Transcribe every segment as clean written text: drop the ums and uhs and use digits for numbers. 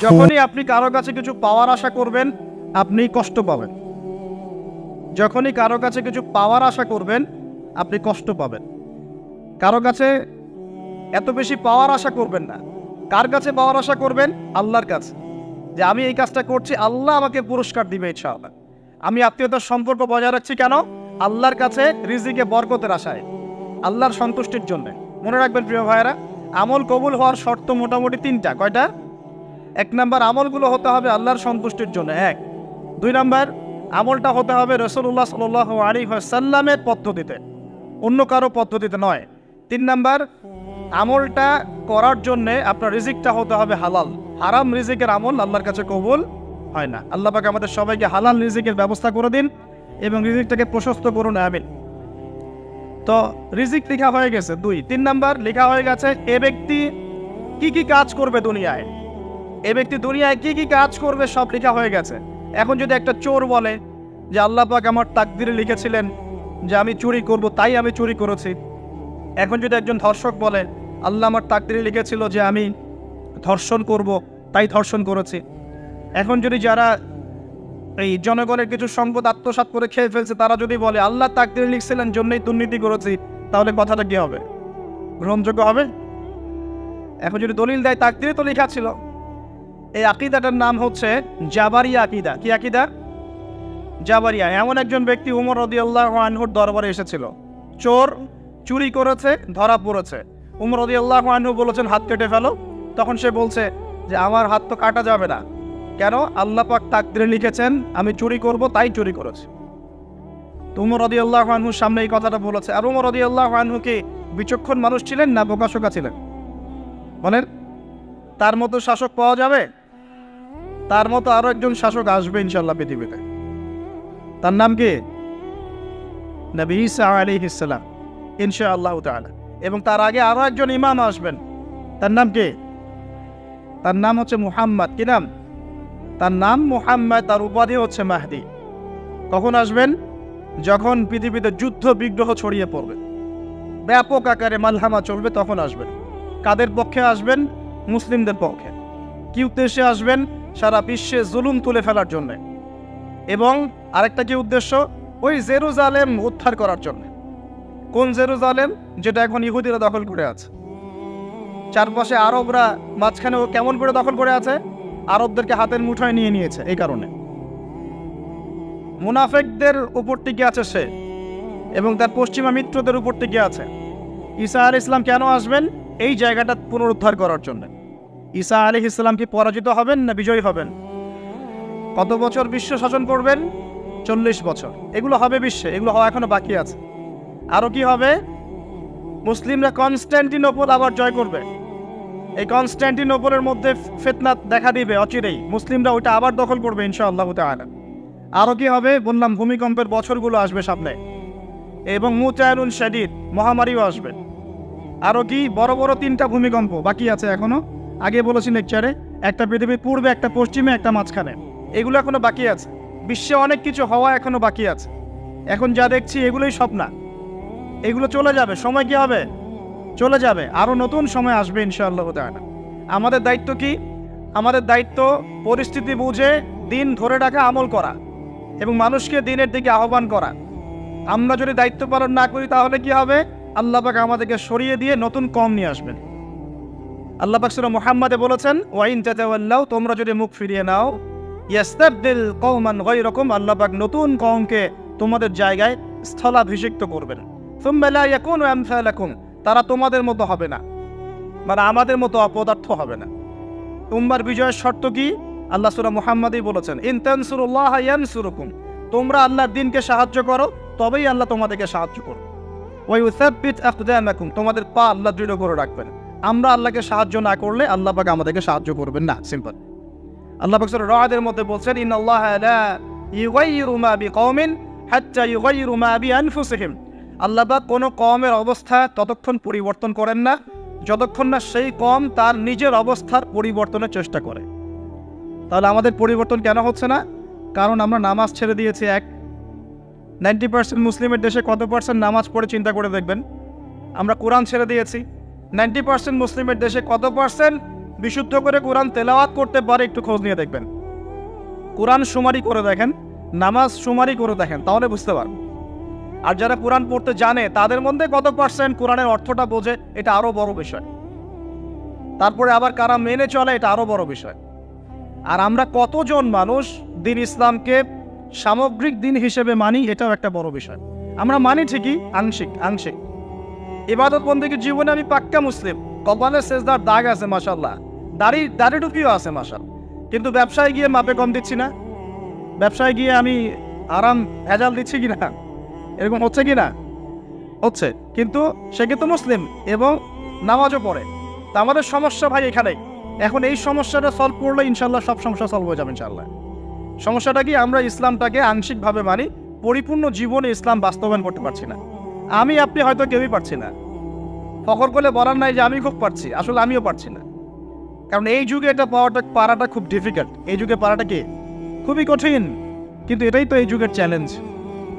যখনই আপনি কারো কাছে কিছু পাওয়ার আশা করবেন, আপনি কষ্ট পাবেন। যখনই কারো কাছে কিছু পাওয়ার আশা করবেন, আপনি কষ্ট পাবেন। কারো কাছে এত বেশি পাওয়ার আশা করবেন না। কার কাছে পাওয়ার আশা করবেন? আল্লাহর কাছে, যে আমি এই কাজটা করছি, আল্লাহ আমাকে পুরস্কার দিবে ইনশাআল্লাহ। আমি আত্মীয়তার সম্পর্ক বজায় রাখছি কেন? আল্লাহর কাছে রিজিকে বরকতের আশায়, আল্লাহর সন্তুষ্টির জন্য। মনে রাখবেন প্রিয় ভাইয়েরা, আমল কবুল হওয়ার শর্ত মোটামুটি তিনটা। কয়টা? 1 নাম্বার, আমলগুলো হতে হবে আল্লাহর সন্তুষ্টির জন্য। 1। 2 নাম্বার, আমলটা হতে হবে রাসূলুল্লাহ সাল্লাল্লাহু আলাইহি ওয়াসাল্লামের পদ্ধতিতে, অন্য কারো পদ্ধতিতে নয়। 3 নাম্বার, আমলটা করার জন্যে আপনার রিজিকটা হতে হবে হালাল। হারাম রিজিকের আমল আল্লাহর কাছে কবুল হয় না। আল্লাহ পাক আমাদের সবাইকে হালাল রিজিকের ব্যবস্থা করে দিন এবং রিজিকটাকে প্রশস্ত করুন, আমিন। তো রিজিক লেখা হয়ে গেছে 2। 3 নাম্বার লেখা হয়ে গেছে এ ব্যক্তি কি কি কাজ করবে দুনিয়ায়, এ ব্যক্তি দুনিয়ায় কি কি কাজ করবে সব লেখা হয়ে গেছে। এখন যদি একটা চোর বলে যে আল্লাহ পাক আমার তাকদিরে লিখেছিলেন যে আমি চুরি করব, তাই আমি চুরি করেছি। এখন যদি একজন ধর্ষক বলে আল্লাহ আমার তাকদিরে লিখেছিল যে আমি ধর্ষণ করব, তাই ধর্ষণ করেছি। এখন যদি যারা এই জনগণের কিছু সম্পদ আত্মসাৎ করে খেয়ে ফেলছে, তারা যদি বলে আল্লাহ তাকদিরে লিখছিলেন জন্যই দুর্নীতি করেছি, তাহলে কথাটা কি হবে? গ্রহণযোগ্য হবে? এখন যদি দলিল দেয় তাকদিরে তো লেখা ছিল। এই আকীদাটার নাম হচ্ছে জাবারিয়া আকীদা। কি আকীদা? জাবারিয়া। এমন একজন ব্যক্তি উমর রাদিয়াল্লাহু আনহুর দরবারে এসেছিল, চোর চুরি করেছে, ধরা পড়েছে। উমর রাদিয়াল্লাহু আনহু বলেছেন হাত কেটে ফেলো। তখন সে বলছে যে আমার হাত তো কাটা যাবে না। কেন? আল্লাহ পাক তাকদিরে লিখেছেন আমি চুরি করব, তাই চুরি করেছি। তো উমর রাদিয়াল্লাহু আনহুর সামনে এই কথাটা বলেছে। আর উমর রাদিয়াল্লাহু আনহু কি বিচক্ষণ মানুষ ছিলেন না বোকাশোকা ছিলেন? বলেন, তার মতো শাসক পাওয়া যাবে? তার মতো আরো একজন শাসক আসবে ইনশাআল্লাহ পৃথিবীতে। তার নাম কি? নবী ঈসা আলাইহিস সালাম, ইনশাআল্লাহ তাআলা। এবং তার আগে আরো একজন ইমাম আসবেন। তার নাম কি? তার নাম হচ্ছে মুহাম্মদ। কি নাম? তার নাম মুহাম্মদ, তার উপাধি হচ্ছে মাহদি। কখন আসবেন? যখন পৃথিবীতে যুদ্ধ বিগ্রহ ছড়িয়ে পড়বে, ব্যাপক আকারে মালহামা চলবে, তখন আসবেন। কাদের পক্ষে আসবেন? মুসলিমদের পক্ষে। কি উদ্দেশ্যে আসবেন? সারা বিশ্বে জুলুম তুলে ফেলার জন্য। এবং আরেকটা কি উদ্দেশ্য? ওই জেরুজালেম উদ্ধার করার জন্য। কোন জেরুজালেম? যেটা এখন ইহুদিরা দখল করে আছে। চারপাশে আরবরা, মাঝখানে ও কেমন করে দখল করে আছে? আরবদেরকে হাতের মুঠোয় নিয়ে নিয়েছে। এই কারণে মুনাফিকদের উপর টিকে আছে সে, এবং তার পশ্চিমা মিত্রদের উপর টিকে আছে। ঈসা আলাইহিস সালাম কেন আসবেন? এই জায়গাটা পুনরুদ্ধার করার জন্য। ঈসা আলাইহিস সালাম কি পরাজিত হবেন না বিজয়ী হবেন? কত বছর বিশ্ব শাসন করবেন? 40 বছর। এগুলো হবে বিশ্বে, এগুলো হওয়া এখনো বাকি আছে। আরো কি হবে? মুসলিমরা কনস্ট্যান্টিনোপল আবার জয় করবে। এই কনস্ট্যান্টিনোপলের মধ্যে ফিতনা দেখা দিবে অচিরেই, মুসলিমরা ওইটা আবার দখল করবে ইনশাআল্লাহ তাআলা। আরো কি হবে? বললাম ভূমিকম্পের বছরগুলো আসবে সামনে, এবং মুতায়নুন শাদীদ, মহামারীও আসবে। আরো কি? বড় বড় 3টা ভূমিকম্প বাকি আছে এখনো। আগে বলেছি লেকচারে, একটা পৃথিবীর পূর্বে, একটা পশ্চিমে, একটা মাঝখানে। এগুলো এখনো বাকি আছে। বিশ্বে অনেক কিছু হওয়া এখনো বাকি আছে। এখন যা দেখছি এগুলোই স্বপ্ন। এগুলো চলে যাবে, সময় কি হবে? চলে যাবে। আরো নতুন সময় আসবে ইনশাআল্লাহ তাআলা। আমাদের দায়িত্ব কি? আমাদের দায়িত্ব পরিস্থিতি বুঝে দিন ধরে রাখা, আমল করা এবং মানুষকে দিনের দিকে আহ্বান করা। আমরা যদি দায়িত্ব পালন না করি তাহলে কি হবে? আল্লাহ পাক আমাদেরকে সরিয়ে দিয়ে নতুন কওম নিয়ে আসবেন। আল্লাহ পাক সূরা মুহাম্মাদে বলেছেন ওয়াইন তাতাওয়াল্লাউ, তোমরা যদি মুখ ফিরিয়ে নাও, ইয়াস্তাবদিল কওমান গায়রাকুম, আল্লাহ পাক নতুন কওমকে তোমাদের জায়গায় স্থলাভিষিক্ত করবেন। সুম্মা লা ইয়াকুনু আমসালাকুম, তারা তোমাদের মতো হবে না, মানে আমাদের মতো অপদার্থ হবে না। উম্মার বিজয়ের শর্ত কি? আল্লাহ সূরা মুহাম্মাদেই বলেছেন ইন তানসুরুল্লাহ ইয়ানসুরুকুম, তোমরা আল্লাহর দ্বীনকে সাহায্য করো, তবেই আল্লাহ তোমাদেরকে সাহায্য করবে। ওয়া ইউসাব্বিত আকদামাকুম, তোমাদের পা আল্লাহ দৃঢ় করে রাখবেন। আমরা আল্লাহকে সাহায্য না করলে আল্লাহ পাক আমাদেরকে সাহায্য করবেন না। সিম্পল। আল্লাহ পাক সূরা রা'দের মধ্যে বলছেন ইন্নাল্লাহা লা ইউগাইয়িরু মা বিকওমিন হাত্তা ইউগাইয়িরু মা বিআনফুসিহিম, আল্লাহ পাক কোনো কওমের অবস্থা ততক্ষণ পরিবর্তন করেন না যতক্ষণ না সেই কওম তার নিজের অবস্থার পরিবর্তনের চেষ্টা করে। তাহলে আমাদের পরিবর্তন কেন হচ্ছে না? কারণ আমরা নামাজ ছেড়ে দিয়েছি। 90% মুসলিমের দেশে কত পার্সেন্ট নামাজ পড়ে চিন্তা করে দেখবেন। আমরা কোরআন ছেড়ে দিয়েছি। 90% মুসলিমের দেশে কত পার্সেন্ট বিশুদ্ধ করে কোরআন তেলাওয়াত করতে পারে একটু খোঁজ নিয়ে দেখবেন। কোরআন শুমারি করে দেখেন, নামাজ শুমারি করে দেখেন, তাহলে বুঝতে পারবেন। আর যারা কোরআন পড়তে জানে তাদের মধ্যে কত পার্সেন্ট কোরআনের অর্থটা বোঝে, এটা আরো বড় বিষয়। তারপরে আবার কারা মেনে চলে, এটা আরো বড় বিষয়। আর আমরা কতজন মানুষ দিন ইসলামকে সামগ্রিক দিন হিসেবে মানি, এটাও একটা বড় বিষয়। আমরা মানি ঠিকই, আংশিক। ইবাদত বন্দেগীর জীবনে আমি পাক্কা মুসলিম, কপালে সেজদার দাগ আছে মাশাআল্লাহ, দাড়ি টুপিও আছে মাশাআল্লাহ, কিন্তু ব্যবসায় গিয়ে মাপে কম দিচ্ছি না, ব্যবসায় গিয়ে আমি আরাম ভেজাল দিচ্ছি কিনা, এরকম হচ্ছে কিনা? হচ্ছে, কিন্তু সে কিন্তু মুসলিম এবং নামাজও পড়ে। তা আমাদের সমস্যা ভাই এখানেই। এখন এই সমস্যাটা সলভ করলে ইনশাল্লাহ সব সমস্যা সলভ হয়ে যাবে ইনশাল্লাহ। সমস্যাটা কি? আমরা ইসলামটাকে আংশিকভাবে মানি, পরিপূর্ণ জীবনে ইসলাম বাস্তবায়ন করতে পারছি না। আপনি হয়তো কেউই পারছি না, ফখর করলে বলার নাই যে আমি খুব পারছি, আসলে আমিও পারছি না। কারণ এই যুগে এটা পারাটা খুব ডিফিকাল্ট, এই যুগে পারাটা কি খুবই কঠিন। কিন্তু এটাই তো এই যুগের চ্যালেঞ্জ।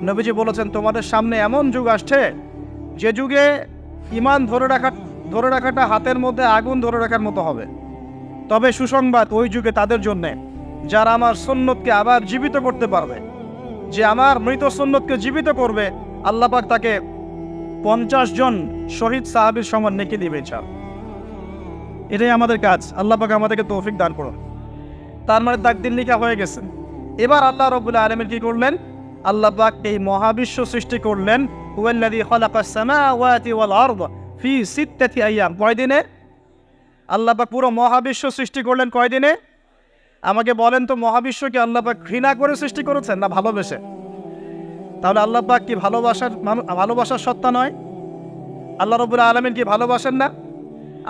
নবীজি বলেছেন তোমাদের সামনে এমন যুগ আসছে যে যুগে ঈমান ধরে রাখাটা হাতের মধ্যে আগুন ধরে রাখার মতো হবে। তবে সুসংবাদ ওই যুগে তাদের জন্যে যারা আমার সুন্নতকে আবার জীবিত করতে পারবে। যে আমার মৃত সুন্নতকে জীবিত করবে, আল্লাহ পাক তাকে 50 জন শহীদ সাহাবীর সমান নেকি দিবে ইনশাআল্লাহ। এটাই আমাদের কাজ। আল্লাহ পাক আমাদেরকে তৌফিক দান করুন। তার মানে তাকদীর লিখা হয়ে গেছে। এবার আল্লাহ রাব্বুল আলামিন কি করলেন? আল্লাহ পাক এই মহাবিশ্ব সৃষ্টি করলেন। হুয়াল্লাযী খালাকাস সামাওয়াতি ওয়াল আরদ ফি সিত্তাতি আইয়াম। কয় দিনে? আল্লাহ পাক পুরো মহাবিশ্ব সৃষ্টি করলেন কয় দিনে? আমাকে বলেন তো, মহাবিশ্বকে আল্লাহ পাক ঘৃণা করে সৃষ্টি করেছেন না ভালোবেসে? তাহলে আল্লাহ পাক কি ভালোবাসার সত্তা নয়? আল্লাহ রাব্বুল আলামিন কি ভালোবাসেন না?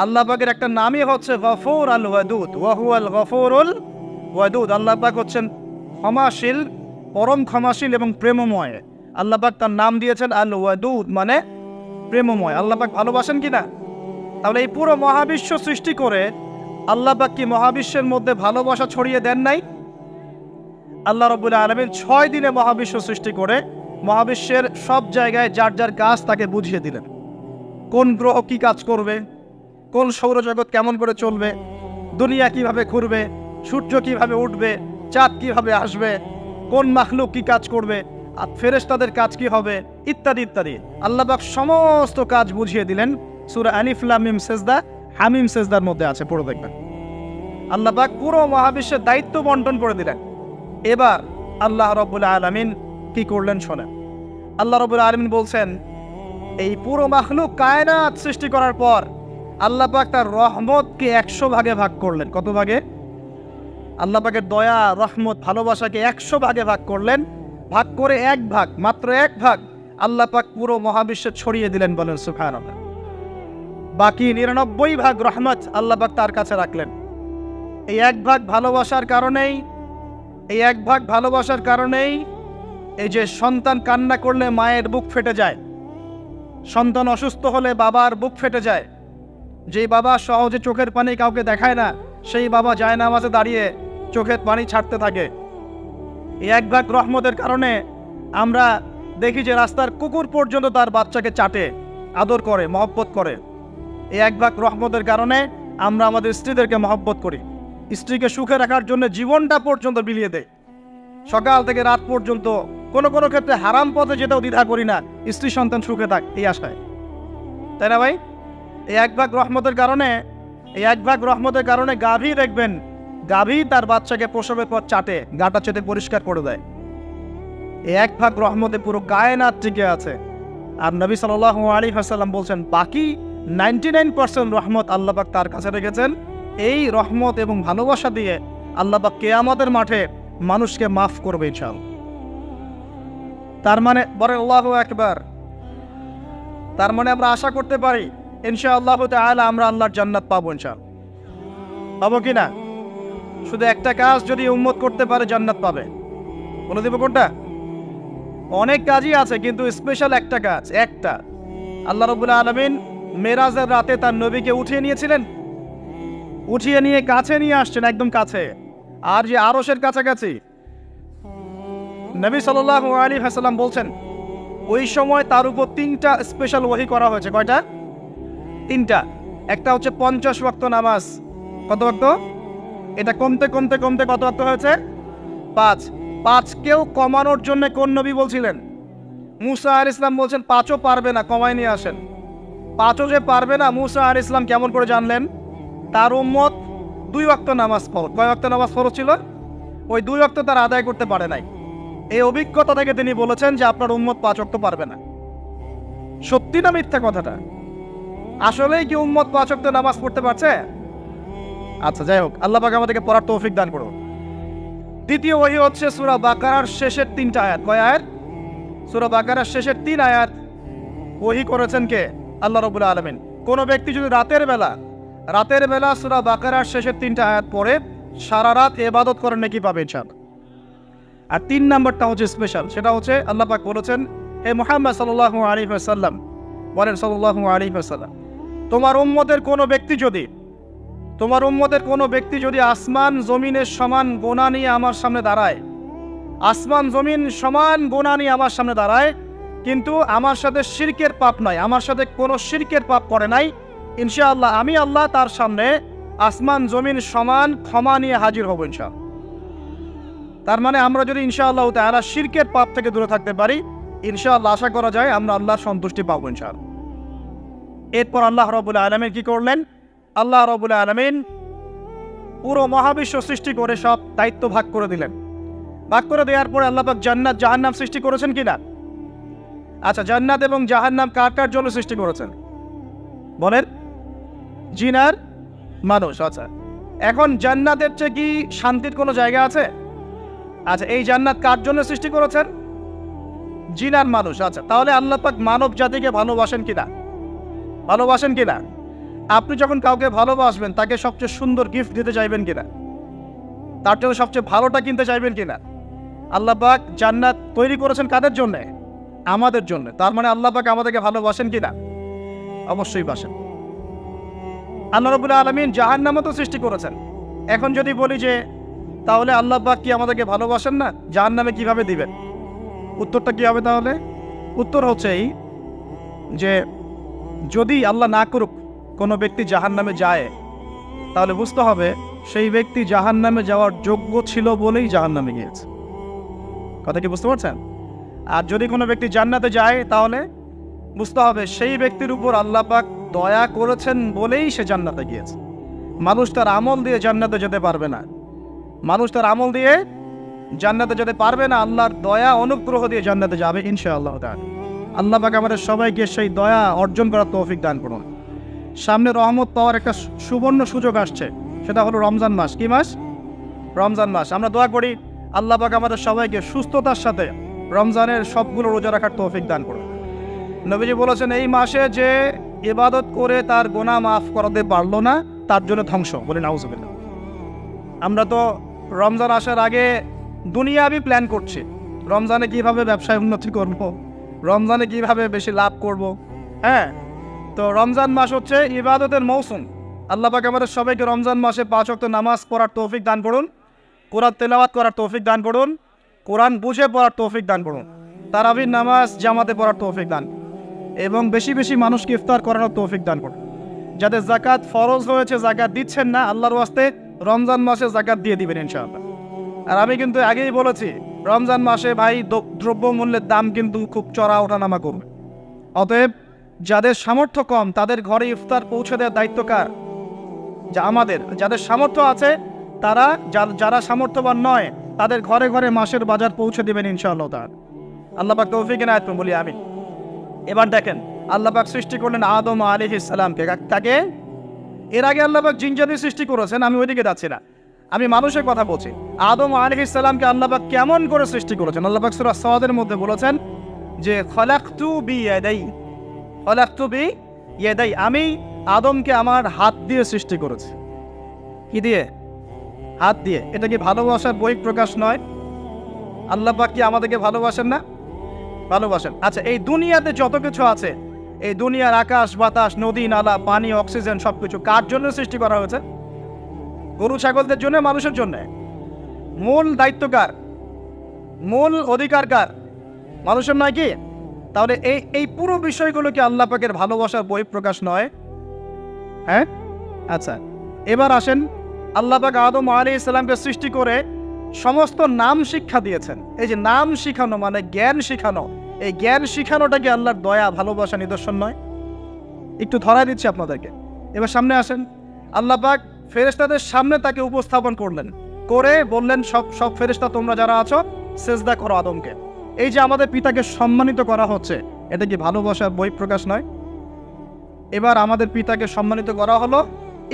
আল্লাহ পাকের একটা নামই হচ্ছে গফুর আল ওয়াদুদ, ওয়া হুয়াল গফুরুল ওয়াদুদ। আল্লাহ পাক হচ্ছেন ক্ষমাশীল, পরম ক্ষমাশীল এবং প্রেমময়। আল্লাহ পাক তার নাম দিয়েছেন আল ওয়াদুদ, মানে প্রেমময়। আল্লাহ পাক ভালোবাসেন কি না? তাহলে এই পুরো মহাবিশ্ব সৃষ্টি করে আল্লাহ পাক কি মহাবিশ্বের মধ্যে ভালোবাসা ছড়িয়ে দেন নাই? আল্লাহ রাব্বুল আলামিন 6 দিনে মহাবিশ্ব সৃষ্টি করে মহাবিশ্বের সব জায়গায় যার যার কাজ তাকে বুঝিয়ে দিলেন। কোন গ্রহ কি কাজ করবে, কোন সৌরজগৎ কেমন করে চলবে, দুনিয়া কিভাবে ঘুরবে, সূর্য কিভাবে উঠবে, চাঁদ কিভাবে আসবে, কোন মাখলুক কি কাজ করবে, আর ফেরেশতাদের কাজ কি হবে, ইত্যাদি ইত্যাদি। আল্লাহ পাক সমস্ত কাজ বুঝিয়ে দিলেন। সূরা আলিফ লাম মিম সেজদা, হামিম সেজদার মধ্যে আছে, পড়ে দেখবেন। আল্লাহ পাক পুরো মহাবিশ্বের দায়িত্ব বন্টন করে দিলেন। এবার আল্লাহ রাব্বুল আলামিন কি করলেন শোনেন। আল্লাহ রাব্বুল আলামিন বলছেন, এই পুরো মাখলুক কায়নাত সৃষ্টি করার পর আল্লাহ পাক তার রহমতকে 100 ভাগে ভাগ করলেন। কত ভাগে? আল্লাহ পাকের দয়া, রহমত, ভালোবাসাকে 100 ভাগে ভাগ করলেন। ভাগ করে মাত্র এক ভাগ আল্লাহ পাক পুরো মহাবিশ্বে ছড়িয়ে দিলেন, বলেন সুবহানাল্লাহ। বাকি 99 ভাগ রহমত আল্লাহ পাক তার কাছে রাখলেন। এই এক ভাগ ভালোবাসার কারণেই এই যে সন্তান কান্না করলে মায়ের বুক ফেটে যায়, সন্তান অসুস্থ হলে বাবার বুক ফেটে যায়, যেই বাবা সহজে চোখের পানি কাউকে দেখায় না, সেই বাবা জায়নামাজে দাঁড়িয়ে চোখের পানি ছাড়তে থাকে। এই এক ভাগ রহমতের কারণে আমরা দেখি যে রাস্তার কুকুর পর্যন্ত তার বাচ্চাকে চাটে, আদর করে, মহব্বত করে। এই এক ভাগ রহমতের কারণে আমরা আমাদের স্ত্রীদেরকে মহব্বত করি, স্ত্রীকে সুখে রাখার জন্য জীবনটা পর্যন্ত বিলিয়ে দেয়। সকাল থেকে রাত পর্যন্ত কোনো ক্ষেত্রে হারাম পথে যেতেও দ্বিধা করি না, স্ত্রী সন্তান সুখে থাক এই আশায়, তাই না ভাই? এই এক ভাগ রহমতের কারণে গাভী দেখবেন, গাভী তার বাচ্চাকে প্রসবের পর চাটে, গাটা চেটে পরিষ্কার করে দেয়। এই এক ভাগ রহমতে পুরো কায়নাত টিকে আছে। আর নবী সাল্লাল্লাহু আলাইহি ওয়াসাল্লাম বলছেন, বাকি 99% রহমত আল্লাহ পাক তার কাছে রেখেছেন। এই রহমত এবং ভালোবাসা দিয়ে আল্লাহ পাক কিয়ামতের মাঠে মানুষকে মাফ করবে ইনশাআল্লাহ। তার মানে বলেন আল্লাহু আকবার। তার মানে আমরা আশা করতে পারি ইনশাআল্লাহ তাআলা আমরা আল্লাহর জান্নাত পাবো ইনশাআল্লাহ। পাবো কিনা? শুধু একটা কাজ যদি উম্মত করতে পারে জান্নাত পাবে। বলে দেব কোনটা? অনেক কাজই আছে, কিন্তু স্পেশাল একটা কাজ, একটা। আল্লাহ রাব্বুল আলামিন মেরাজের রাতে তার নবীকে উঠিয়ে নিয়ে কাছে নিয়ে আসছেন, একদম কাছে, আর যে আরশের কাছাকাছি। নবী সাল্লাল্লাহু আলাইহি ওয়াসাল্লাম বলছেন, ওই সময় তার উপর 3টা স্পেশাল ওহী করা হয়েছে। কয়টা? 3টা। একটা হচ্ছে 50 ওয়াক্ত নামাজ, কত ওয়াক্ত? এটা কমতে কমতে কমতে কত ওয়াক্ত হয়েছে? 5। 5কেও কমানোর জন্য কোন নবী বলছিলেন? মুসা আলাইহিস সালাম বলছেন 5ও পারবে না, কমায় নিয়ে আসেন। 5ও যে পারবে না, মুসা আলাইহিস সালাম কেমন করে জানলেন? তার উম্মত 2 ওয়াক্ত নামাজ ফরজ। কয় ওয়াক্ত নামাজ ফরজ ছিল? ওই 2 ওয়াক্ত তার আদায় করতে পারে নাই। এই অভিজ্ঞতা থেকে তিনি বলেছেন যে আপনার উম্মত 5 ওয়াক্ত পারবে না। সত্যি না মিথ্যা কথাটা? আসলেই কি উম্মত 5 ওয়াক্ত নামাজ পড়তে পারছে? আচ্ছা, যাই হোক, আল্লাহ পাক আমাদেরকে পড়ার তৌফিক দান করুন। দ্বিতীয় ওহী হচ্ছে সূরা বাকারার শেষের 3টা আয়াত। কয় আয়াত? সূরা বাকারার শেষের 3 আয়াত ওহী করেছেন কে? আল্লাহ রাব্বুল আলামিন। কোন ব্যক্তি যদি রাতের বেলা সূরা বাকারার শেষের 3টা আয়াত পড়ে সারা রাত ইবাদত করেন নাকি পাবে ইনশাআল্লাহ। আর 3 নাম্বারটা হচ্ছে স্পেশাল, সেটা হচ্ছে আল্লাহ পাক বলেছেন, হে মুহাম্মদ সাল্লাল্লাহু আলাইহি ওয়াসাল্লাম, বলেন সাল্লাল্লাহু আলাইহি ওয়াসাল্লাম, তোমার উম্মতের কোনো ব্যক্তি যদি আসমান জমিনের সমান গোনা নিয়ে আমার সামনে দাঁড়ায়, আসমান জমিন সমান গোনা নিয়ে আমার সামনে দাঁড়ায়, কিন্তু আমার সাথে শিরকের পাপ নাই, আমার সাথে কোনো শিরকের পাপ করে নাই, ইনশাআল্লাহ আমি আল্লাহ তার সামনে আসমান জমিন সমান ক্ষমা নিয়ে হাজির হব ইনশাআল্লাহ। তার মানে আমরা যদি ইনশাআল্লাহ তাআলা শিরকের পাপ থেকে দূরে থাকতে পারি, ইনশাআল্লাহ আশা করা যায় আমরা আল্লাহর সন্তুষ্টি পাবো ইনশাআল্লাহ। এরপর আল্লাহ রাব্বুল আলামিন কি করলেন? আল্লাহ রাব্বুল আলামিন পুরো মহাবিশ্ব সৃষ্টি করে সব দায়িত্ব ভাগ করে দিলেন। ভাগ করে দেওয়ার পরে আল্লাহ পাক জান্নাত জাহান্নাম সৃষ্টি করেছেন কিনা? আচ্ছা, জান্নাত এবং জাহান্নাম কার কার জন্য সৃষ্টি করেছেন বলেন? জিন আর মানুষ। আচ্ছা, এখন জান্নাতের চেয়ে কি শান্তির কোনো জায়গা আছে? আচ্ছা, এই জান্নাত কার জন্য সৃষ্টি করেছেন? জিন আর মানুষ। আচ্ছা, তাহলে আল্লাহ পাক মানব জাতিকে ভালোবাসেন কিনা? ভালোবাসেন কিনা? আপনি যখন কাউকে ভালোবাসবেন তাকে সবচেয়ে সুন্দর গিফট দিতে চাইবেন কিনা? তার জন্য সবচেয়ে ভালোটা কিনতে চাইবেন কিনা? আল্লাহ পাক জান্নাত তৈরি করেছেন কাদের জন্য? আমাদের জন্য। তার মানে আল্লাহ পাক আমাদেরকে ভালোবাসেন কিনা? অবশ্যই বাসেন। আল্লাহ রাব্বুল আলামিন জাহান্নামও তো সৃষ্টি করেছেন। এখন যদি বলি যে তাহলে আল্লাহ পাক কি আমাদেরকে ভালোবাসেন না, জাহান্নামে কিভাবে দিবেন? উত্তরটা কি হবে তাহলে? উত্তর হচ্ছে এই যে যদি আল্লাহ না করুক কোনো ব্যক্তি জাহান্নামে যায়, তাহলে বুঝতে হবে সেই ব্যক্তি জাহান্নামে যাওয়ার যোগ্য ছিল বলেই জাহান্নামে গিয়েছে। কথা কি বুঝতে পারছেন? আর যদি কোনো ব্যক্তি জান্নাতে যায়, তাহলে বুঝতে হবে সেই ব্যক্তির উপর আল্লাহ পাক দয়া করেছেন বলেই সে জান্নাতে গিয়েছে। মানুষ তার আমল দিয়ে জান্নাতে যেতে পারবে না। মানুষ তার আমল দিয়ে জান্নাতে যেতে পারবে না, আল্লাহর দয়া অনুগ্রহ দিয়ে জান্নাতে যাবে ইনশাআল্লাহ তাআলা। আল্লাহ পাক আমাদের সবাইকে সেই দয়া অর্জন করার তৌফিক দান করুন। সামনে রহমত পাওয়ার একটা সুবর্ণ সুযোগ আসছে, সেটা হলো রমজান মাস। কি মাস? রমজান মাস। আমরা দোয়া করি আল্লাহ পাক আমাদের সবাইকে সুস্থতার সাথে রমজানের সবগুলো রোজা রাখার তৌফিক দান করুন। নবীজি বলেছেন, এই মাসে যে ইবাদত করে তার গুনাহ মাফ করাতে পারলো না, তার জন্য ধ্বংস। বলি নাউজুবিল্লাহ। আমরা তো রমজান আসার আগে দুনিয়াবি প্ল্যান করছি, রমজানে কিভাবে ব্যবসায় উন্নতি করব, রমজানে কিভাবে বেশি লাভ করব। হ্যাঁ, তো রমজান মাস হচ্ছে ইবাদতের মৌসুম। আল্লাহ পাক আমাদের সবাইকে রমজান মাসে 5 ওয়াক্ত নামাজ পড়ার তৌফিক দান করুন, কোরআন তেলাওয়াত করার তৌফিক দান করুন, কোরআন বুঝে পড়ার তৌফিক দান করুন, তারাবির নামাজ জামাতে পড়ার তৌফিক দান, এবং বেশি বেশি মানুষকে ইফতার করানোর তৌফিক দান করুন। যাদের যাকাত ফরজ হয়েছে, যাকাত দিচ্ছেন না, আল্লাহর ওয়াস্তে রমজান মাসে যাকাত দিয়ে দিবেন ইনশাআল্লাহ। আর আমি কিন্তু আগেই বলেছি, রমজান মাসে ভাই দ্রব্যমূল্যের দাম কিন্তু খুব চড়া ওঠানামা করবে। অতএব যাদের সামর্থ্য কম তাদের ঘরে ইফতার পৌঁছে দেওয়ার দায়িত্ব কার? যা আমাদের। যাদের সামর্থ্য আছে তারা, যারা সামর্থ্যবান নয় তাদের ঘরে ঘরে মাসের বাজার পৌঁছে দিবেন ইনশাআল্লাহ তাআলা। আল্লাহ পাক তৌফিক এনায়েত করুন, বলি আমিন। এবার দেখেন, আল্লাহ পাক সৃষ্টি করলেন আদম আলাইহিস সালামকে। কাকে? এর আগে আল্লাহ পাক জিন জাতি সৃষ্টি করেছেন, আমি ওইদিকে যাচ্ছি না, আমি মানুষের কথা বলছি। আদম আলাইহিস সালামকে আল্লাহ পাক কেমন করে সৃষ্টি করেছেন? আল্লাহ পাক সূরা সাদের মধ্যে বলেছেন যে খলাকতু বিয়াদাই, খলাকতু বিয়াদাই, আমি আদমকে আমার হাত দিয়ে সৃষ্টি করেছি। কি দিয়ে? হাত দিয়ে। এটা কি ভালোবাসার বহিঃপ্রকাশ নয়? আল্লাহ পাক কি আমাদেরকে ভালোবাসেন না? ভালোবাসেন। আচ্ছা, এই দুনিয়াতে যত কিছু আছে, এই দুনিয়ার আকাশ বাতাস নদী নালা পানি অক্সিজেন সবকিছু কার জন্য সৃষ্টি করা হয়েছে? গরু ছাগলদের জন্য, মানুষের জন্য। মূল দায়িত্ব কার? মূল অধিকার কার? মানুষের নয় কি? তাহলে এই পুরো বিষয়গুলো কি আল্লাহ পাকের ভালোবাসার বহিঃপ্রকাশ নয়? হ্যাঁ। আচ্ছা, এবার আসেন, আল্লাহ পাক আদম আলাইহিস সালামকে সৃষ্টি করে সমস্ত নাম শিক্ষা দিয়েছেন। এই যে নাম শিখানো মানে জ্ঞান শিখানো, এই জ্ঞান শিখানোটা কি আল্লাহর দয়া ভালোবাসা নিদর্শন নয়? একটু ধরাই দিচ্ছি আপনাদেরকে। এবার সামনে আসেন, আল্লাহ পাক ফেরেশতাদের সামনে তাকে উপস্থাপন করলেন, করে বললেন সব ফেরেশতা তোমরা যারা আছো সেজদা করো আদমকে। এই যে আমাদের পিতাকে সম্মানিত করা হচ্ছে, এটা কি ভালোবাসার বহিঃপ্রকাশ নয়? এবার আমাদের পিতাকে সম্মানিত করা হলো,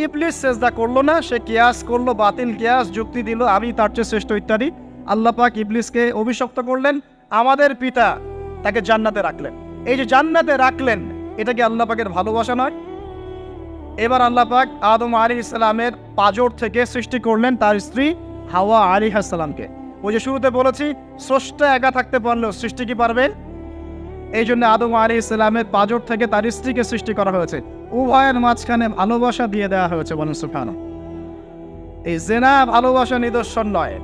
ইবলিস সেজদা করলো না, সে কিয়াস করলো, বাতিল কিয়াস যুক্তি দিল আমি তার চেয়ে শ্রেষ্ঠ ইত্যাদি। আল্লাহ পাক ইবলিসকে অভিশপ্ত করলেন, আমাদের পিতা তাকে জান্নাতে রাখলেন। এই যে জান্নাতে রাখলেন, এটা কি আল্লাহ পাকের ভালোবাসা নয়? এবার আল্লাহ পাক আদম আলাইহিস সালামের পাঁজর থেকে সৃষ্টি করলেন তার স্ত্রী হাওয়া আলাইহিস সালামকে। ওই যে শুরুতে বলেছি, স্রষ্টা একা থাকতে পারলেও সৃষ্টি কি পারবে? এই জন্য আদম আলাইহিস সালামের পাঁজর থেকে তার স্ত্রীকে সৃষ্টি করা হয়েছে। উভয়ের মাঝখানে ভালোবাসা দিয়ে দেওয়া হয়েছে, বলেন সুবহানাল্লাহ। এই জেনা ভালোবাসা নিদর্শন নয়,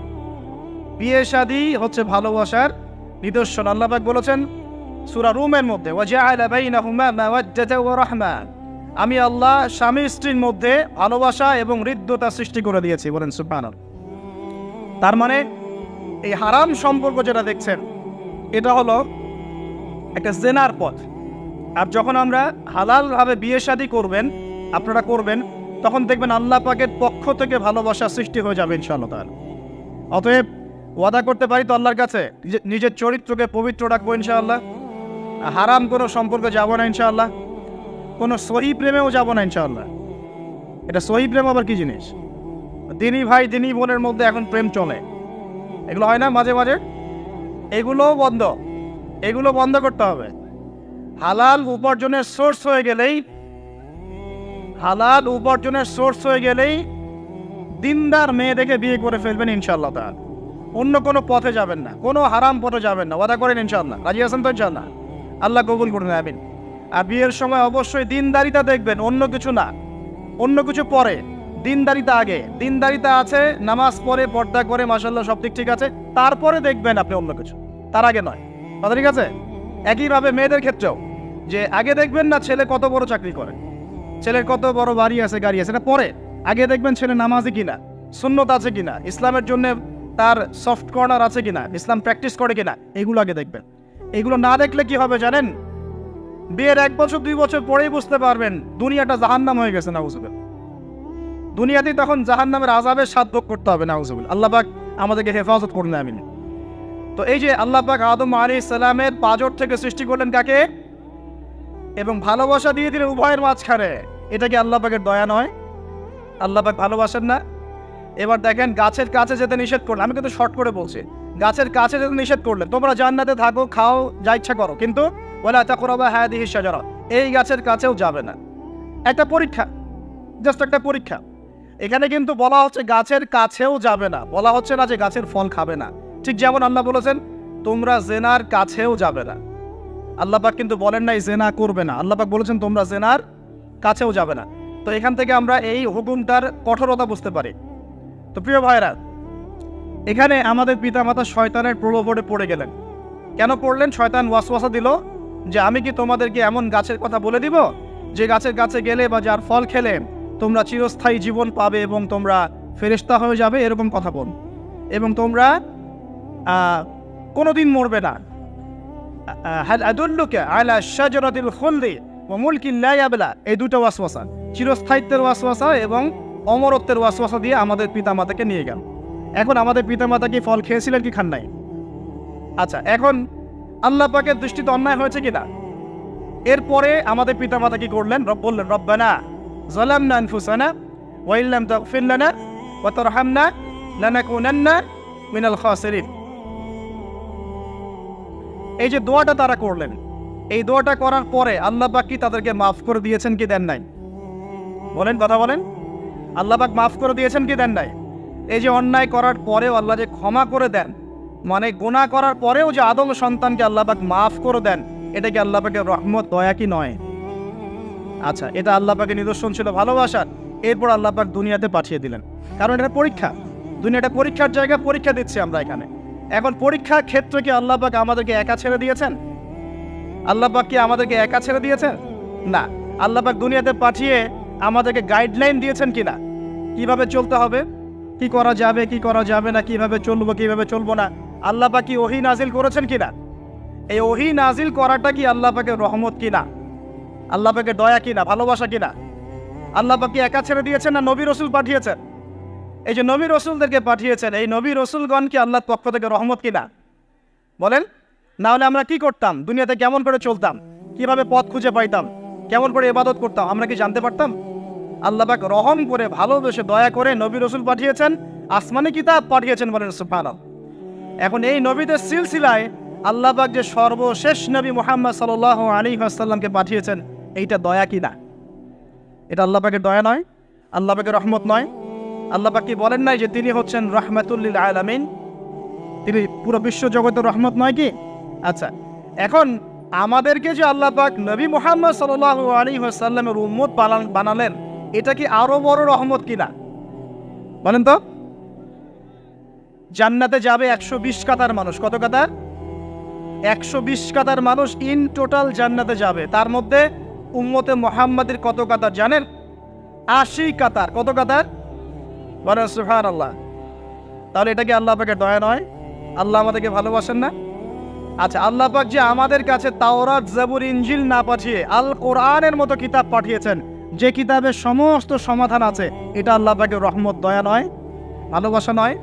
বিয়ে শাদী হচ্ছে ভালোবাসার নিদর্শন। আল্লাহ পাক বলেছেন সূরা রুমের মধ্যে, ওয়াজআলা বাইনাহুমা মাওয়াজ্জাতা ওয়া রাহমা, আমি আল্লাহ স্বামী স্ত্রীর মধ্যে ভালোবাসা এবং হৃদ্যতা সৃষ্টি করে দিয়েছি, বলেন সুবহানাল্লাহ। তার মানে এই হারাম সম্পর্ক যেটা দেখছেন, এটা হলো একটা জেনার পথ। আর যখন আমরা হালালভাবে বিয়ে শাদী করবেন, আপনারা করবেন, তখন দেখবেন আল্লাহ পাকের পক্ষ থেকে ভালোবাসা সৃষ্টি হয়ে যাবে ইনশাআল্লাহ তাআলা। অতএব ওয়াদা করতে পারি তো আল্লাহর কাছে, নিজের চরিত্রকে পবিত্র রাখবো ইনশাআল্লাহ, হারাম কোনো সম্পর্কে যাব না ইনশাআল্লাহ, কোনো সহি প্রেমেও যাব না ইনশাআল্লাহ। এটা সহি প্রেম আবার কি জিনিস? দিনী ভাই দিনী বোনের মধ্যে এখন প্রেম চলে, এগুলো হয় না মাঝে মাঝে, এগুলোও বন্ধ, এগুলো বন্ধ করতে হবে। হালাল উপার্জনের সোর্স হয়ে গেলেই দিনদার মেয়ে দেখে বিয়ে করে ফেলবেন ইনশাআল্লাহ তাআলা। অন্য কোনো পথে যাবেন না, কোনো হারাম পথে যাবেন না, ওয়াদা করেন ইনশাআল্লাহ। রাজি আছেন তো ইনশাআল্লাহ? আল্লাহ কবুল করুন, আমিন। আর বিয়ের সময় অবশ্যই দিনদারিতা দেখবেন, অন্য কিছু না, অন্য কিছু পরে, দিনদারিতা আগে। দিনদারিতা আছে, নামাজ পড়ে, পর্দা করে, মাশাআল্লাহ সব দিক ঠিক আছে, তারপরে দেখবেন আপনি অন্য কিছু, তার আগে নয়। কথা ঠিক আছে? একইভাবে মেয়েদের ক্ষেত্রেও, যে আগে দেখবেন না ছেলে কত বড় চাকরি করে, ছেলের কত বড় বাড়ি আছে, গাড়ি আছে, এটা পরে। আগে দেখবেন ছেলে নামাজি কিনা, সুন্নত আছে কিনা, ইসলামের জন্য তার সফট কর্নার আছে কিনা, ইসলাম প্র্যাকটিস করে কিনা, এগুলো আগে দেখবেন। এগুলো না দেখলে কি হবে জানেন? বিয়ের 1 বছর 2 বছর পরেই বুঝতে পারবেন দুনিয়াটা জাহান্নাম হয়ে গেছে, নাউজুবিল্লাহ। দুনিয়াতেই তখন জাহান্নামের আযাবের স্বাদ ভোগ করতে হবে, নাউজুবিল্লাহ। আল্লাহ পাক আমাদেরকে হেফাজত করুন, আমিন। তো এই যে আল্লাহ পাক আদম আলাইহিস সালামের পাঁজর থেকে সৃষ্টি করলেন কাকে, এবং ভালোবাসা দিয়ে দিলেন উভয়ের মাঝখানে, এটা কি আল্লাহ পাকের দয়া নয়? আল্লাহ পাক ভালোবাসেন না? এবার দেখেন, গাছের কাছে যেতে নিষেধ করলেন, আমি কিন্তু শর্ট করে বলছি, গাছের কাছে যেতে নিষেধ করলেন, তোমরা জান্নাতে থাকো, খাও, যা ইচ্ছা করো, কিন্তু ওয়ালা তাকরাবা হাদিহি শাজারা, এই গাছের কাছেও যাবে না। একটা পরীক্ষা, জাস্ট একটা পরীক্ষা। এখানে কিন্তু বলা হচ্ছে গাছের কাছেও যাবে না, বলা হচ্ছে না যে গাছের ফল খাবে না। ঠিক যেমন আল্লাহ বলেছেন তোমরা জেনার কাছেও যাবে না, আল্লাহ পাক কিন্তু বলেন নাই জেনা করবে না, আল্লাহ পাক বলেছেন তোমরা জেনার কাছেও যাবে না। তো এখান থেকে আমরা এই হুকুমটার কঠোরতা বুঝতে পারি। তো প্রিয় ভাইরা, এখানে আমাদের পিতামাতা শয়তানের প্রলোভনে পড়ে গেলেন। কেন পড়লেন? শয়তান ওয়াসওয়াসা দিল যে আমি কি তোমাদেরকে এমন গাছের কথা বলে দিব যে গাছের কাছে গেলে বা যার ফল খেলে তোমরা চিরস্থায়ী জীবন পাবে এবং তোমরা ফেরেশতা হয়ে যাবে, এরকম কথা বল, এবং তোমরা কোনোদিন মরবে না। হাল আদুল্লুকা আলা শাজারাতিল খুলদি ওয়া মুলকিন লা ইয়াবলা, এই দুটো ওয়াসওয়াসা, চিরস্থায়িত্বের ওয়াসওয়াসা এবং অমরত্বের ওয়াসওয়াসা দিয়ে আমাদের পিতামাতাকে নিয়ে গেল। এখন আমাদের পিতামাতা কি ফল খেয়েছিলেন কি খান নাই? আচ্ছা, এখন আল্লাহ পাকের দৃষ্টিতে অন্যায় হয়েছে কিনা? এরপরে আমাদের পিতামাতা কি করলেন? বললেন রব্বানা যালামনা আনফুসানা ওয়া ইল্লাম তাগফির লানা ওয়া তারহামনা লানাকুনান্না মিনাল খাসিরিন। এই যে দোয়াটা তারা করলেন, এই দোয়াটা করার পরে আল্লাহ পাক কি তাদেরকে মাফ করে দিয়েছেন কি দেন নাই? বলেন, কথা বলেন। আল্লাহ পাক মাফ করে দিয়েছেন কি দেন নাই? এই যে অন্যায় করার পরেও আল্লাহ যে ক্ষমা করে দেন, মানে গুনাহ করার পরেও যে আদম সন্তানকে আল্লাহ পাক মাফ করে দেন, এটা কি আল্লাহ পাকের রহমত, দয়া কি নয়? আচ্ছা, এটা আল্লাহ পাকের নিদর্শন ছিল ভালোবাসার। এরপর আল্লাহ পাক দুনিয়াতে পাঠিয়ে দিলেন, কারণ এটা পরীক্ষা, দুনিয়াটা পরীক্ষার জায়গা, পরীক্ষা দিচ্ছি আমরা এখানে। এখন পরীক্ষার ক্ষেত্রে কি আল্লাহ পাক আমাদেরকে একা ছেড়ে দিয়েছেন? আল্লাহ পাক কি আমাদেরকে একা ছেড়ে দিয়েছেন? না, আল্লাহ পাক দুনিয়াতে পাঠিয়ে আমাদেরকে গাইডলাইন দিয়েছেন কিনা? কিভাবে চলতে হবে, কি করা যাবে কি করা যাবে না, কিভাবে চলবো কিভাবে চলবো না। আল্লাহ পাক কি ওহী নাজিল করেছেন কিনা? এই ওহী নাজিল করাটা কি আল্লাহ পাকের রহমত কিনা, আল্লাহ পাকের দয়া কিনা, ভালোবাসা কিনা? আল্লাহ পাক কি একা ছেড়ে দিয়েছেন না নবী রসুল পাঠিয়েছেন? এই যে নবী রসুলদেরকে পাঠিয়েছেন, এই নবী রসুলগণ কি আল্লাহর পক্ষ থেকে রহমত কিনা? বলেন। না হলে আমরা কি করতাম, দুনিয়াতে কেমন করে চলতাম, কিভাবে পথ খুঁজে পাইতাম, কেমন করে ইবাদত করতাম, আমরা কি জানতে পারতাম? আল্লাহ পাক রহম করে ভালোবেসে দয়া করে নবী রসুল পাঠিয়েছেন, আসমানি কিতাব পাঠিয়েছেন, বলেন সুবহানাল্লাহ। এখন এই নবীদের সিলসিলায় আল্লাহ পাক যে সর্বশেষ নবী মুহাম্মদ সাল্লাল্লাহু আলাইহি ওয়াসাল্লামকে পাঠিয়েছেন, এইটা দয়া কিনা? এটা আল্লাহ পাকের দয়া নয়? আল্লাহ পাকের রহমত নয়? আল্লাহ পাক কি বলেন নাই যে তিনি হচ্ছেন রাহমাতুল লিল আলামিন, তিনি পুরো বিশ্ব জগতের রহমত নয় কি? আচ্ছা, এখন আমাদেরকে যে আল্লাহ পাক নবী মুহাম্মদ সাল্লাল্লাহু আলাইহি ওয়াসাল্লামের উম্মত বানালেন, এটা কি আরো বড় রহমত কিনা? বলেন তো। জান্নাতে যাবে 120 কাতার মানুষ। কত কাতার? 120 কাতার মানুষ ইন টোটাল জান্নাতে যাবে। তার মধ্যে উম্মতে মুহাম্মাদের কত কাতার জানেন? 80 কাতার। কত কাতার? বলেন সুবহানাল্লাহ। তাহলে এটা কি আল্লাহ পাকের দয়া নয়? আল্লাহ আমাদেরকে ভালোবাসেন না? আচ্ছা, আল্লাহ পাক যে আমাদের কাছে তাওরাত, জাবুর, ইনজিল না পাঠিয়ে আল কোরআনের মতো কিতাব পাঠিয়েছেন, যে কিতাবের সমস্ত সমাধান আছে, এটা আল্লাহ পাকের রহমত, দয়া নয়, ভালোবাসা নয়?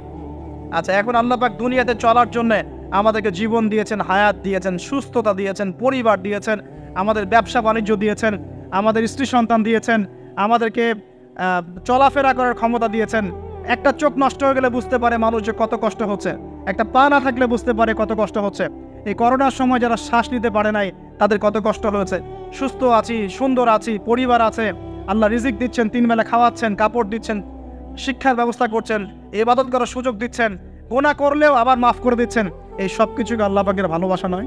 আচ্ছা, এখন আল্লাহ পাক দুনিয়াতে চলার জন্য আমাদেরকে জীবন দিয়েছেন, হায়াত দিয়েছেন, সুস্থতা দিয়েছেন, পরিবার দিয়েছেন, আমাদের ব্যবসা বাণিজ্য দিয়েছেন, আমাদের স্ত্রী সন্তান দিয়েছেন, আমাদেরকে চলাফেরা করার ক্ষমতা দিয়েছেন। একটা চোখ নষ্ট হয়ে গেলে বুঝতে পারে মানুষ যে কত কষ্ট হচ্ছে, একটা পা না থাকলে বুঝতে পারে কত কষ্ট হচ্ছে। এই করোনার সময় যারা শ্বাস নিতে পারে নাই, তাদের কত কষ্ট হয়েছে। সুস্থ আছি, সুন্দর আছি, পরিবার আছে, আল্লাহ রিজিক দিচ্ছেন, 3 বেলা খাওয়াচ্ছেন, কাপড় দিচ্ছেন, শিক্ষার ব্যবস্থা করছেন, ইবাদত করার সুযোগ দিচ্ছেন, গুনাহ করলেও আবার মাফ করে দিচ্ছেন। এই সব কিছুকে আল্লাহ পাকের ভালোবাসা নয়?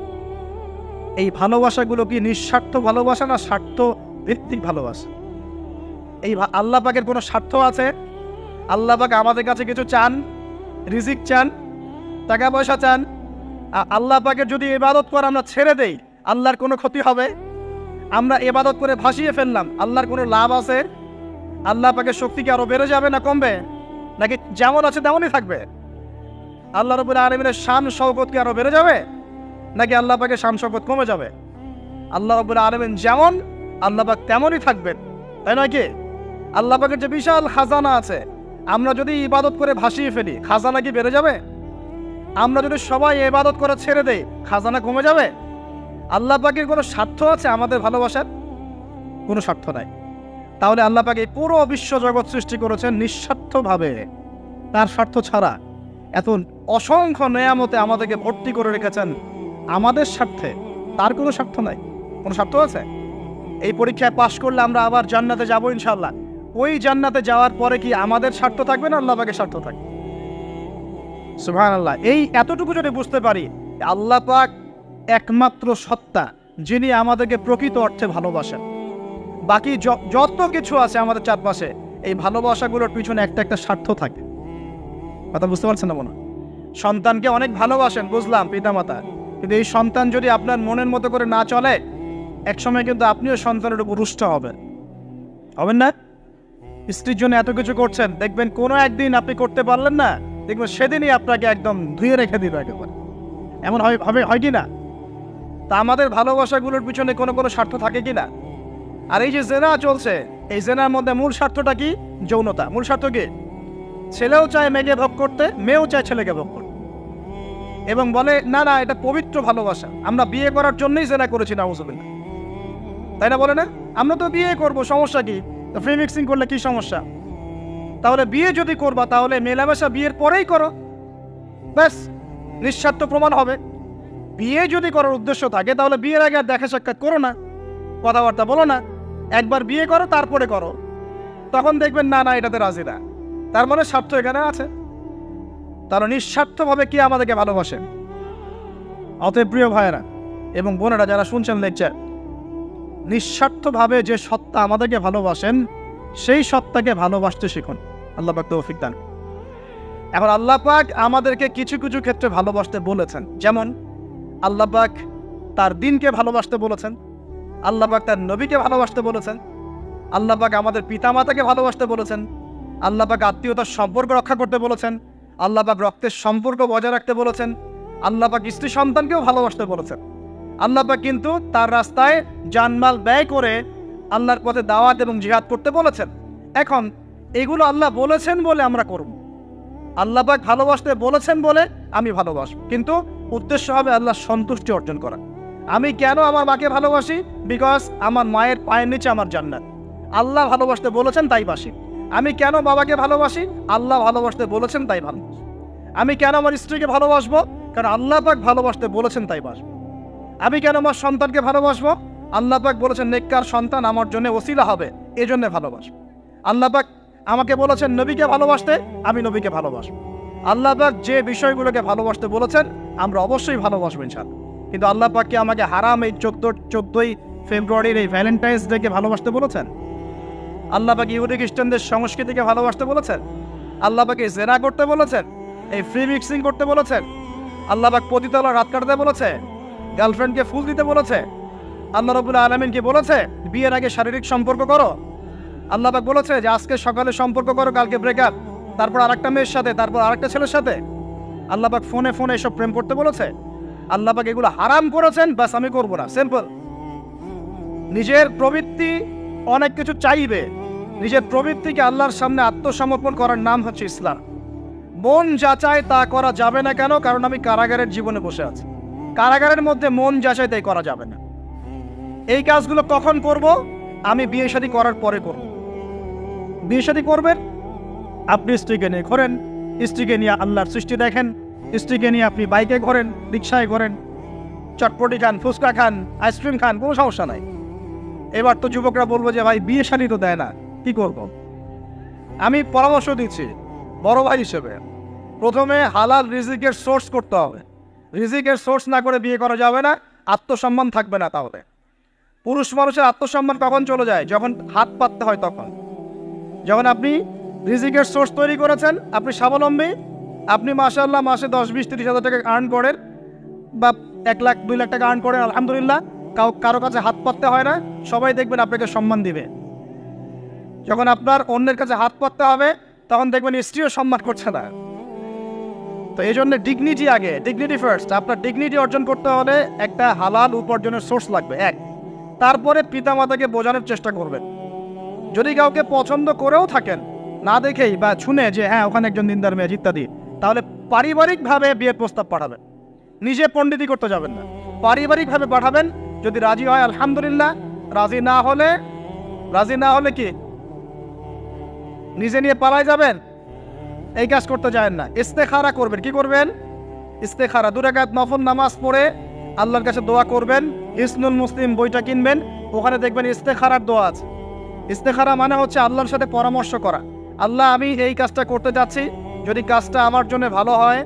এই ভালোবাসাগুলো কি নিঃস্বার্থ ভালোবাসা না স্বার্থ ভিত্তিক ভালোবাসা? এই আল্লাহ পাকের কোনো স্বার্থ আছে? আল্লাহ পাক আমাদের কাছে কিছু চান, রিজিক চান, টাকা পয়সা চান? আল্লাহ পাকের যদি ইবাদত করে আমরা ছেড়ে দেই, আল্লাহর কোনো ক্ষতি হবে? আমরা ইবাদত করে ভাসিয়ে ফেললাম, আল্লাহর কোনো লাভ আছে? আল্লাহ পাকের শক্তি কি আরো বেড়ে যাবে না কমবে? নাকি যেমন আছে তেমনই থাকবে? আল্লাহ রাব্বুল আলামিনের শান শওকত কি আরো বেড়ে যাবে, নাকি আল্লাহ পাকের শান শওকত কমে যাবে? আল্লাহ রাব্বুল আলামিন যেমন, আল্লাহ পাক তেমনই থাকবেন, তাই নয় কি? আল্লাহ পাকের যে বিশাল খাজানা আছে, আমরা যদি ইবাদত করে ভাসিয়ে ফেলি, খাজানা কি বেড়ে যাবে? আমরা যদি সবাই ইবাদত করে ছেড়ে দেই, খাজানা কমে যাবে? আল্লাহ পাকের কোনো স্বার্থ আছে আমাদের ভালোবাসার? কোনো স্বার্থ নাই। তাহলে আল্লাহ পাক এই পুরো বিশ্ব জগৎ সৃষ্টি করেছেন নিঃস্বার্থভাবে, তার স্বার্থ ছাড়া। এত অসংখ্য নেয়ামতে আমাদেরকে ভর্তি করে রেখেছেন আমাদের স্বার্থে, তার কোনো স্বার্থ নাই। কোনো স্বার্থ আছে? এই পরীক্ষায় পাশ করলে আমরা আবার জান্নাতে যাবো ইনশাআল্লাহ। ওই জান্নাতে যাওয়ার পরে কি আমাদের স্বার্থ থাকবে না আল্লাহ পাকের স্বার্থ থাকবে? সুবহানাল্লাহ। এই এতটুকু যদি বুঝতে পারি, আল্লাহ পাক একমাত্র সত্তা যিনি আমাদেরকে প্রকৃত অর্থে ভালোবাসেন। বাকি যত কিছু আছে আমাদের চারপাশে, এই ভালোবাসাগুলোর পিছনে একটা একটা স্বার্থ থাকে। কথা বুঝতে পারছেন না মনে? সন্তানকে অনেক ভালোবাসেন, বুঝলাম, পিতামাতা, কিন্তু এই সন্তান যদি আপনার মনের মতো করে না চলে, একসময় কিন্তু আপনিও সন্তানের উপর রুষ্ট হবেন না? স্ত্রীর জন্য এত কিছু করছেন, দেখবেন কোনো একদিন আপনি করতে পারলেন না, দেখবেন সেদিনই আপনাকে একদম ধুয়ে রেখে দিল একেবারে। এমন হয় কি না? তা আমাদের ভালোবাসাগুলোর পিছনে কোনো কোনো স্বার্থ থাকে কি না? আর এই যে জেনা চলছে, এই জেনার মধ্যে মূল স্বার্থটা কি? যৌনতা। মূল স্বার্থ কি? ছেলেও চায় মেয়েকে ভোগ করতে, মেয়েও চায় ছেলেকে ভোগ করতে, এবং বলে না না এটা পবিত্র ভালোবাসা, আমরা বিয়ে করার জন্যই জেনা করেছি, নাউজুবিল্লাহ, তাই না? বলে না, আমরা তো বিয়ে করব, সমস্যা কি? তো ফ্রি মিক্সিং করলে কি সমস্যা? তাহলে বিয়ে যদি করবা, তাহলে মেলামেশা বিয়ের পরেই করো, ব্যাস, নিঃস্বার্থ প্রমাণ হবে। বিয়ে যদি করার উদ্দেশ্য থাকে, তাহলে বিয়ের আগে আর দেখা সাক্ষাৎ করো না, কথাবার্তা বলো না, একবার বিয়ে করো তারপরে করো, তখন দেখবেন না না এটাতে রাজি না। তার মানে স্বার্থ এখানে আছে। তারা নিঃস্বার্থভাবে কি আমাদেরকে ভালোবাসেন? অতএব প্রিয় ভাইয়েরা এবং বোনেরা যারা শুনছেন লেকচার, নিঃস্বার্থভাবে যে সত্তা আমাদেরকে ভালোবাসেন, সেই সত্তাকে ভালোবাসতে শিখুন। আল্লাহ পাক তৌফিক দান। এখন আল্লাহ পাক আমাদেরকে কিছু কিছু ক্ষেত্রে ভালোবাসতে বলেছেন, যেমন আল্লাহ পাক তার দ্বীনকে ভালোবাসতে বলেছেন, আল্লাহ পাক তার নবীকে ভালোবাসতে বলেছেন, আল্লাহ পাক আমাদের পিতামাতাকে ভালোবাসতে বলেছেন, আল্লাহ পাক আত্মীয়তার সম্পর্ক রক্ষা করতে বলেছেন, আল্লাহ পাক রক্তের সম্পর্ক বজায় রাখতে বলেছেন, আল্লাহ পাক স্ত্রী সন্তানকেও ভালোবাসতে বলেছেন। আল্লাহ পাক কিন্তু তার রাস্তায় জানমাল ব্যয় করে আল্লাহর পথে দাওয়াত এবং জিহাদ করতে বলেছেন। এখন এগুলো আল্লাহ বলেছেন বলে আমরা করব, আল্লাহ পাক ভালোবাসতে বলেছেন বলে আমি ভালোবাসব, কিন্তু উদ্দেশ্য হবে আল্লাহর সন্তুষ্টি অর্জন করা। আমি কেন আমার মাকে ভালোবাসি? বিকজ আমার মায়ের পায়ের নিচে আমার জান্নাত। আল্লাহ ভালোবাসতে বলেছেন তাই বাসি। আমি কেন বাবাকে ভালোবাসি? আল্লাহ ভালোবাসতে বলেছেন তাই ভালোবাসি। আমি কেন আমার স্ত্রীকে ভালোবাসবো? কারণ আল্লাহ পাক ভালোবাসতে বলেছেন তাই বাসবো। আমি কেন আমার সন্তানকে ভালোবাসবো? আল্লাহ পাক বলেছেন নেককার সন্তান আমার জন্য ওসিলা হবে, এজন্য ভালোবাসবো। আল্লাহ পাক আমাকে বলেছেন নবীকে ভালোবাসতে, আমি নবীকে ভালোবাসবো। আল্লাহ পাক যে বিষয়গুলোকে ভালোবাসতে বলেছেন আমরা অবশ্যই ভালোবাসবো ইনশাআল্লাহ। কিন্তু আল্লাহ পাক কি আমাকে হারাম এই 14ই ফেব্রুয়ারির এই ভ্যালেন্টাইন্স ডেকে ভালোবাসতে বলেছেন? আল্লাহ পাক ইহুদি খ্রিস্টানদের সংস্কৃতিকে ভালোবাসতে বলেছেন? আল্লাহ পাক জেনা করতে বলেছেন? এই ফ্রি মিক্সিং করতে বলেছেন? আল্লাহ পাক পতিতলা রাত কাটাতে বলেছে? গার্লফ্রেন্ডকে ফুল দিতে বলেছে? আল্লাহ রাব্বুল আলামিন কি বলেছে বিয়ের আগে শারীরিক সম্পর্ক করো? আল্লাহ পাক বলেছে যে আজকে সকালে সম্পর্ক করো, কালকে ব্রেকআপ, তারপর আরেকটা মেয়ের সাথে, তারপর আরেকটা ছেলের সাথে? আল্লাহ পাক ফোনে ফোনে এসব প্রেম করতে বলেছে? আল্লাহ পাক এগুলো হারাম করেছেন, বাস আমি করব না, সিম্পল। নিজের প্রবৃত্তি অনেক কিছু চাইবে, নিজের প্রবৃত্তিকে আল্লাহর সামনে আত্মসমর্পণ করার নাম হচ্ছে ইসলাম। মন যাচাই তা করা যাবে না। কেন? কারণ আমি কারাগারের জীবনে বসে আছি। কারাগারের মধ্যে মন যাচাই তাই করা যাবে না। এই কাজগুলো কখন করব? আমি বিয়ে শাদী করার পরে করব। বিয়ে শাদী করবেন, আপনি স্ত্রীকে নিয়ে ঘোরেন, স্ত্রীকে নিয়ে আল্লাহর সৃষ্টি দেখেন, স্ত্রীকে নিয়ে আপনি বাইকে ঘোরেন, রিক্সায় ঘোরেন, চটপটি খান, ফুচকা খান, আইসক্রিম খান, কোনো সমস্যা নাই। এবার তো যুবকরা বলবো যে ভাই বিয়ে শাদী তো দেয় না, কি করব? আমি পরামর্শ দিচ্ছি বড় ভাই হিসেবে, প্রথমে হালাল রিজিকের সোর্স করতে হবে। রিজিকের সোর্স না করে বিয়ে করা যাবে না, আত্মসম্মান থাকবে না। তাহলে পুরুষ মানুষের আত্মসম্মান কখন চলে যায়? যখন হাত পাততে হয় তখন। যখন আপনি রিজিকের সোর্স তৈরি করেছেন, আপনি স্বাবলম্বী, আপনি মাশাআল্লাহ মাসে 10, 20, 30 হাজার টাকা আর্ন করেন বা 1 লাখ 2 লাখ টাকা আর্ন করেন, আলহামদুলিল্লাহ, কারো কাছে হাত পাততে হয় না, সবাই দেখবেন আপনাকে সম্মান দিবে। যখন আপনার অন্যের কাছে হাত পাততে হবে তখন দেখবেন স্ত্রীও সম্মান করছে না। তো এই জন্য ডিগনিটি আগে, ডিগনিটি ফার্স্ট। আপনার ডিগনিটি অর্জন করতে হলে একটা হালাল উপার্জনের সোর্স লাগবে, এক। তারপরে পিতামাতাকে বোঝানোর চেষ্টা করবেন। যদি কাউকে পছন্দ করেও থাকেন, না দেখেই বা শুনে যে হ্যাঁ ওখানে একজন দিনদার মেয়ে ইত্যাদি, তাহলে পারিবারিকভাবে বিয়ের প্রস্তাব পাঠাবেন, নিজে পণ্ডিতি করতে যাবেন না, পারিবারিকভাবে পাঠাবেন। যদি রাজি হয় আলহামদুলিল্লাহ, রাজি না হলে কি নিজে নিয়ে পালায় যাবেন? এই কাজ করতে যায় না। ইস্তেখারা করবেন। কি করবেন? ইস্তেখারা 2 রাকাত নফল নামাজ পড়ে আল্লাহর কাছে দোয়া করবেন। হিসনুল মুসলিম বইটা কিনবেন, ওখানে দেখবেন ইস্তেখারার দোয়া আছে। ইস্তেখারা মানে হচ্ছে আল্লাহর সাথে পরামর্শ করা। আল্লাহ, আমি এই কাজটা করতে যাচ্ছি, যদি কাজটা আমার জন্য ভালো হয়,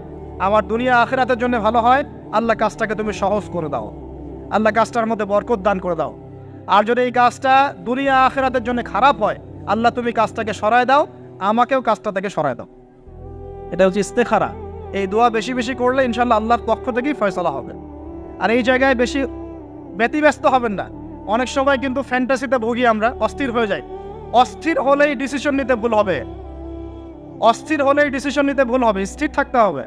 আমার দুনিয়া আখিরাতের জন্য ভালো হয়, আল্লাহ কাজটাকে তুমি সহজ করে দাও, আল্লাহ কাজটার মধ্যে বরকত দান করে দাও। আর যদি এই কাজটা দুনিয়া আখিরাতের জন্য খারাপ হয়, আল্লাহ তুমি কাজটাকে সরায় দাও, আমাকেও কাজটা থেকে সরায় দাও। এটা হচ্ছে ইস্তেখারা। এই দোয়া বেশি বেশি করলে ইনশাল্লাহ আল্লাহর পক্ষ থেকেই ফয়সালা হবে। আর এই জায়গায় বেশি ব্যতিব্যস্ত হবেন না। অনেক সময় কিন্তু ফ্যান্টাসিতে ভুগি আমরা, অস্থির হয়ে যাই। অস্থির হলেই ডিসিশন নিতে ভুল হবে, স্থির থাকতে হবে।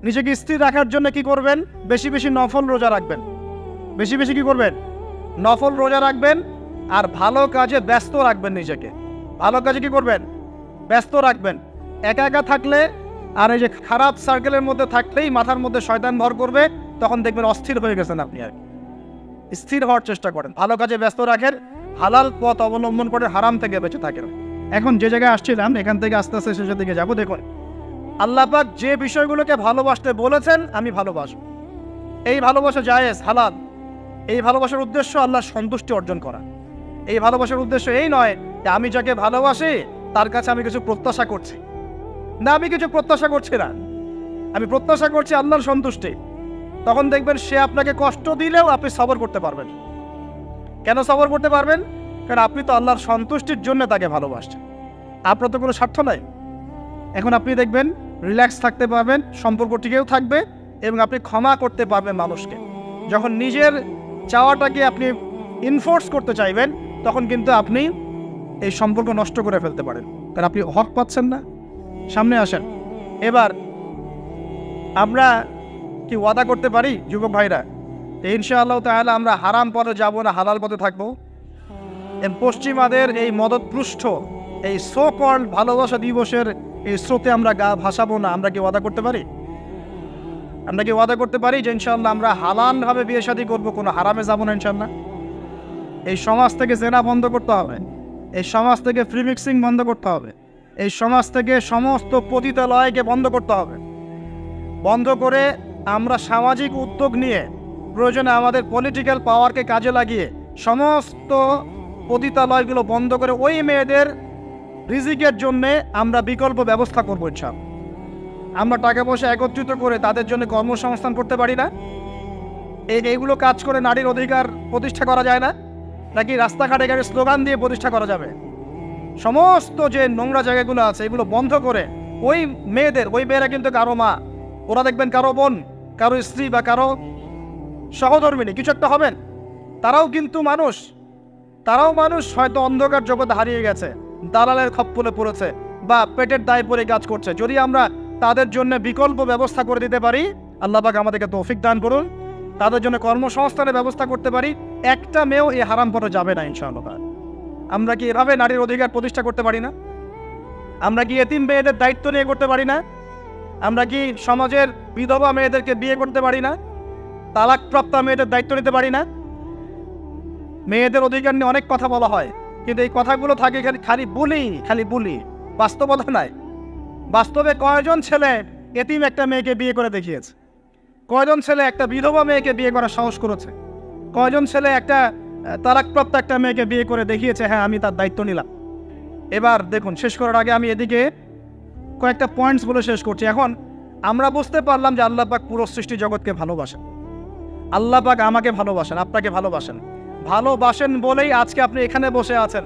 নিজেকে স্থির রাখার জন্য কি করবেন? বেশি বেশি নফল রোজা রাখবেন। বেশি বেশি কি করবেন? নফল রোজা রাখবেন। আর ভালো কাজে ব্যস্ত রাখবেন নিজেকে। ভালো কাজে কি করবেন? ব্যস্ত রাখবেন। একা একা থাকলে আর এই যে খারাপ সার্কেলের মধ্যে থাকলেই মাথার মধ্যে শয়তান ভর করবে, তখন দেখবেন অস্থির হয়ে গেছেন আপনি। আর স্থির হওয়ার চেষ্টা করেন, ভালো কাজে ব্যস্ত রাখেন, হালাল পথ অবলম্বন করে হারাম থেকে বেঁচে থাকেন। এখন যে জায়গায় আসছিলাম, এখান থেকে আস্তে আস্তে শেষের দিকে যাবো। দেখুন, আল্লাহ পাক যে বিষয়গুলোকে ভালোবাসতে বলেছেন আমি ভালোবাসব। এই ভালোবাসা জায়েজ, হালাল। এই ভালোবাসার উদ্দেশ্য আল্লাহর সন্তুষ্টি অর্জন করা। এই ভালোবাসার উদ্দেশ্য এই নয় যে আমি যাকে ভালোবাসি তার কাছে আমি কিছু প্রত্যাশা করছি। না, আমি কিছু প্রত্যাশা করছি না, আমি প্রত্যাশা করছি আল্লাহর সন্তুষ্টি। তখন দেখবেন সে আপনাকে কষ্ট দিলেও আপনি সবর করতে পারবেন। কেন সবর করতে পারবেন? কারণ আপনি তো আল্লাহর সন্তুষ্টির জন্য তাকে ভালোবাসছেন, আপনার তো কোনো স্বার্থ নাই। এখন আপনি দেখবেন রিল্যাক্স থাকতে পারবেন, সম্পর্ক টিকেও থাকবে এবং আপনি ক্ষমা করতে পারবেন মানুষকে। যখন নিজের চাওয়াটাকে আপনি ইনফোর্স করতে চাইবেন, তখন কিন্তু আপনি এই সম্পর্ক নষ্ট করে ফেলতে পারেন। কারণ আপনি হক পাচ্ছেন না। সামনে আসেন। এবার আমরা কি ওয়াদা করতে পারি যুবক ভাইরা, ইনশাআল্লাহ তাআলা আমরা হারাম পথে যাব না, হালাল পথে থাকবো? পশ্চিমাদের এই মদতপুষ্ট এই সো কল্ড ভালোবাসা দিবসের এই স্রোতে আমরা গা ভাসাবো না। আমরা কি ওয়াদা করতে পারি? আমরা কি ওয়াদা করতে পারি যে ইনশাআল্লাহ আমরা হালালভাবে বিয়ে শাদী করবো, কোনো হারামে যাবো না ইনশাআল্লাহ? এই সমাজ থেকে জেনা বন্ধ করতে হবে, এই সমাজ থেকে ফ্রি মিক্সিং বন্ধ করতে হবে, এই সমাজ থেকে সমস্ত পতিতালয়কে বন্ধ করতে হবে। বন্ধ করে আমরা সামাজিক উদ্যোগ নিয়ে প্রয়োজনে আমাদের পলিটিক্যাল পাওয়ারকে কাজে লাগিয়ে সমস্ত পতিতালয়গুলো বন্ধ করে ওই মেয়েদের রিজিকের জন্যে আমরা বিকল্প ব্যবস্থা করবো ইনশাআল্লাহ। আমরা টাকা পয়সা একত্রিত করে তাদের জন্য কর্মসংস্থান করতে পারি না? এইগুলো কাজ করে নারীর অধিকার প্রতিষ্ঠা করা যায় না? নাকি রাস্তাঘাটে গাড়ি স্লোগান দিয়ে প্রতিষ্ঠা করা যাবে? সমস্ত যে নোংরা জায়গাগুলো আছে এগুলো বন্ধ করে ওই মেয়েরা কিন্তু কারো মা, ওরা দেখবেন কারো বোন, কারো স্ত্রী বা কারো সহধর্মিনী কিছু একটা হবেন। তারাও কিন্তু মানুষ, হয়তো অন্ধকার জগতে হারিয়ে গেছে, দালালের খপ্পরে পড়েছে বা পেটের দায়ে পড়ে কাজ করছে। যদি আমরা তাদের জন্য বিকল্প ব্যবস্থা করে দিতে পারি, আল্লাহ পাক আমাদেরকে তৌফিক দান করুন, তাদের জন্য কর্মসংস্থানের ব্যবস্থা করতে পারি, একটা মেয়েও এই হারাম পথে যাবে না ইনশাআল্লাহ। আমরা কি এভাবে নারীর অধিকার প্রতিষ্ঠা করতে পারি না? আমরা কি এতিম মেয়েদের দায়িত্ব নিয়ে করতে পারি না? আমরা কি সমাজের বিধবা মেয়েদেরকে বিয়ে করতে পারি না? তালাকপ্রাপ্ত মেয়েদের দায়িত্ব নিতে পারি না? মেয়েদের অধিকার নিয়ে অনেক কথা বলা হয়, কিন্তু এই কথাগুলো থাকে খালি বলি, বাস্তবতা নাই। বাস্তবে কয়জন ছেলে এতিম একটা মেয়েকে বিয়ে করে দেখিয়েছে? কয়জন ছেলে একটা বিধবা মেয়েকে বিয়ে করার সাহস করেছে? কয়জন ছেলে একটা তালাকপ্রাপ্ত একটা মেয়েকে বিয়ে করে দেখিয়েছে হ্যাঁ আমি তার দায়িত্ব নিলাম? এবার দেখুন, শেষ করার আগে আমি এদিকে কয়েকটা পয়েন্টস বলে শেষ করছি। এখন আমরা বুঝতে পারলাম যে আল্লাহ পাক পুরো সৃষ্টি জগৎকে ভালোবাসেন। আল্লাহ পাক আমাকে ভালোবাসেন, আপনাকে ভালোবাসেন বলেই আজকে আপনি এখানে বসে আছেন।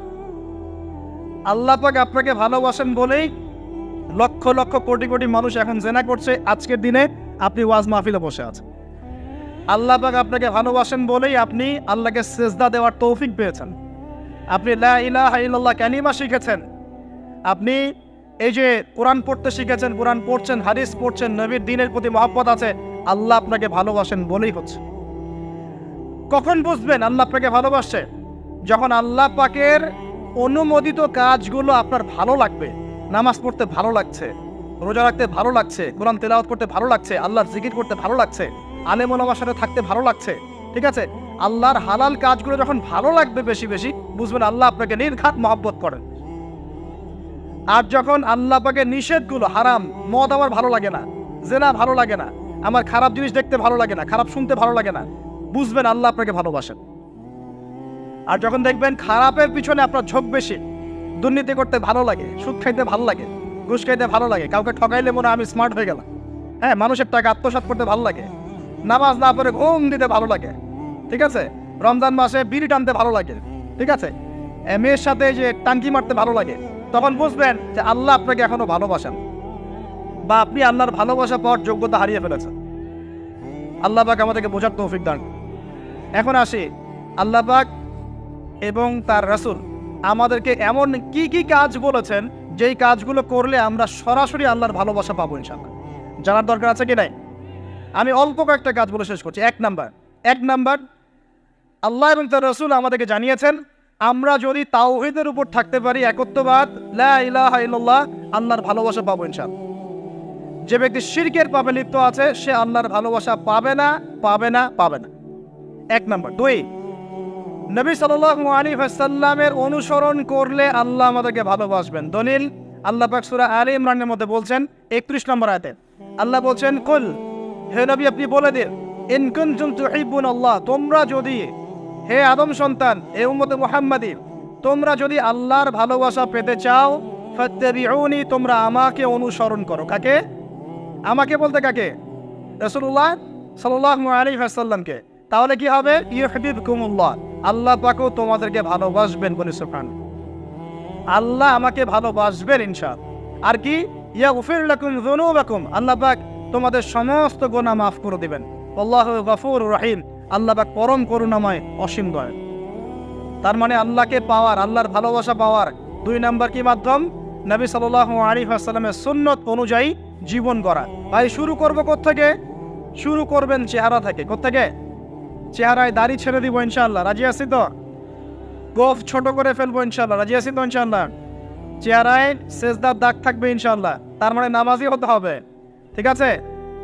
আল্লাহ পাক আপনাকে ভালোবাসেন বলেই লক্ষ লক্ষ কোটি কোটি মানুষ এখন জেনা করছে, আজকের দিনে আপনি ওয়াজ মাহফিলে বসে আছেন। আল্লাহ পাক আপনাকে ভালোবাসেন বলেই আপনি আল্লাহকে সেজদা দেওয়ার তৌফিক পেয়েছেন। আপনি লা ইলাহা ইল্লাল্লাহ কালিমা শিখেছেন, আপনি এই যে কোরআন পড়তে শিখেছেন, কোরআন পড়ছেন, হাদিস পড়ছেন, নবীর দ্বীনের প্রতি মহব্বত আছে, আল্লাহ আপনাকে ভালোবাসেন বলেই হচ্ছে। কখন বুঝবেন আল্লাহ আপনাকে ভালোবাসছে? যখন আল্লাহ পাকের অনুমোদিত কাজগুলো আপনার ভালো লাগবে। নামাজ পড়তে ভালো লাগছে, রোজা রাখতে ভালো লাগছে, কোরআন তেলাওয়াত করতে ভালো লাগছে, আল্লাহর জিকির করতে ভালো লাগছে, আলেম ওলামার সাথে থাকতে ভালো লাগছে, ঠিক আছে? আল্লাহর হালাল কাজগুলো যখন ভালো লাগবে বেশি বেশি, বুঝবেন আল্লাহ আপনাকে নির্ঘাত মহব্বত করেন। আর যখন আল্লাহ পাকের নিষেধগুলো, হারাম, মদ আমার ভালো লাগে না, জেনা ভালো লাগে না, আমার খারাপ জিনিস দেখতে ভালো লাগে না, খারাপ শুনতে ভালো লাগে না, বুঝবেন আল্লাহ আপনাকে ভালোবাসেন। আর যখন দেখবেন খারাপের পিছনে আপনার ঝোঁক বেশি, দুর্নীতি করতে ভালো লাগে, সুদ খাইতে ভালো লাগে, ঘুষ খাইতে ভালো লাগে, কাউকে ঠকাইলে মনে আমি স্মার্ট হয়ে গেলাম, হ্যাঁ, মানুষের টাকা আত্মসাৎ করতে ভালো লাগে, নামাজ না পড়ে ঘুম দিতে ভালো লাগে, ঠিক আছে, রমজান মাসে বিড়ি টানতে ভালো লাগে, ঠিক আছে, মেয়ের সাথে যে টাঙ্কি মারতে ভালো লাগে, তখন বুঝবেন যে আল্লাহ আপনাকে এখনো ভালোবাসেন বা আপনি আল্লাহর ভালোবাসা পাওয়ার যোগ্যতা হারিয়ে ফেলেছেন। আল্লাহ পাক আমাদেরকে বোঝার তৌফিক দান। এখন আসি, আল্লাহ পাক এবং তার রাসূল আমাদেরকে এমন কি কি কাজ বলেছেন যেই কাজগুলো করলে আমরা সরাসরি আল্লাহর ভালোবাসা পাবো ইনশাআল্লাহ। জানার দরকার আছে কি নাই? আমি অল্প কয়েকটা কাজ বলে শেষ করছি। এক নাম্বার, আল্লাহ এবং তার রাসূল আমাদেরকে জানিয়েছেন আমরা যদি তাওহীদের উপর থাকতে পারি, একত্ববাদ, লা ইলাহা ইল্লাল্লাহ, আল্লাহর ভালোবাসা পাবো ইনশাআল্লাহ। যে ব্যক্তি শিরকের পাপে লিপ্ত আছে সে আল্লাহর ভালোবাসা পাবে না। এক নাম্বার। দুই, নবী সাল্লাল্লাহু আলাইহি ওয়াসাল্লামের অনুসরণ করলে আল্লাহ আমাদেরকে ভালোবাসবেন। দলিল, আল্লাহ পাক সূরা আলে ইমরানের মধ্যে বলছেন 31 নম্বর আয়াতে আল্লাহ বলছেন, কুল, হে নবী আপনি বলে দিন, ইন কুনতুম তুহিব্বুনাল্লাহ, তোমরা যদি, হে আদম সন্তান, হে উম্মতে মুহাম্মাদী, তোমরা যদি আল্লাহর ভালোবাসা পেতে চাও, ফাত্তাবিউনি, তোমরা আমাকে অনুসরণ করো। কাকে? আমাকে বলতে কাকে? রাসূলুল্লাহ সাল্লাল্লাহু আলাইহি ওয়াসাল্লামকে। তাহলে কি হবে? ইউহিব্বুকুমুল্লাহ, আল্লাহ পাকও তোমাদেরকে ভালোবাসবেন। বলি সুবহানাল্লাহ। আল্লাহ আমাকে ভালোবাসবেন ইনশাআল্লাহ। আর কি? ইয়াগফির লাকুম যুনুবাকুম, আল্লাহ পাক তোমাদের সমস্ত গুনাহ মাফ করে দিবেন। আল্লাহু গফুরুর রহিম, আল্লাহ পাক পরম করুণাময়, অসীম দয়ালু। তার মানে আল্লাহকে পাওয়ার, আল্লাহর ভালোবাসা পাওয়ার 2 নাম্বার কি মাধ্যম? নবী সাল্লাল্লাহু আলাইহি ওয়াসাল্লামের সুন্নত অনুযায়ী জীবন গড়া। ভাই শুরু করব কোত্থেকে? শুরু করবেন চেহারা থেকে। কোত্থেকে? চেহারায় দাড়ি ছেড়ে দিব ইনশাআল্লাহ, রাজি আছি তো? গোফ ছোট করে ফেলবো ইনশাআল্লাহ, রাজি আছি তো ইনশাআল্লাহ? চেহারায় সেজদার দাগ থাকবে ইনশাআল্লাহ, তার মানে নামাজি হতে হবে, ঠিক আছে?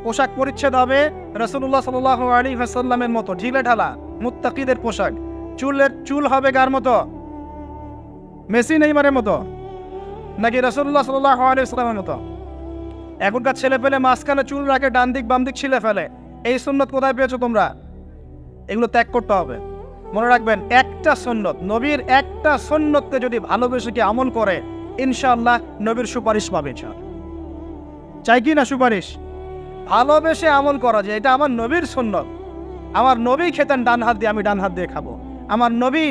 পোশাক পরিচ্ছদ হবে রাসূলুল্লাহ সাল্লাল্লাহু আলাইহি ওয়াসাল্লামের মতো ঢিলে ঢালা মুত্তাকিদের পোশাক। চুল হবে কার মতো? মেসি নেইমারের মতো নাকি রাসূলুল্লাহ সাল্লাল্লাহু আলাইহি ওয়াসাল্লামের মতো? এখনকার ছেলে পেলে মাঝখানে চুল রাখে, ডান দিক বাম দিক ছিলে ফেলে। এই সুন্নত কোথায় পেয়েছো তোমরা? এগুলো ত্যাগ করতে হবে। মনে রাখবেন, একটা সুন্নত, নবীর একটা সুন্নতকে যদি ভালোবেসে কি আমল করে, ইনশাআল্লাহ নবীর সুপারিশ পাবে। চাই কি না সুপারিশ? ভালোবেসে আমল করা, যে এটা আমার নবীর সুন্নত। আমার নবী খেতেন ডান হাত দিয়ে, আমি ডান হাত দিয়ে খাবো। আমার নবী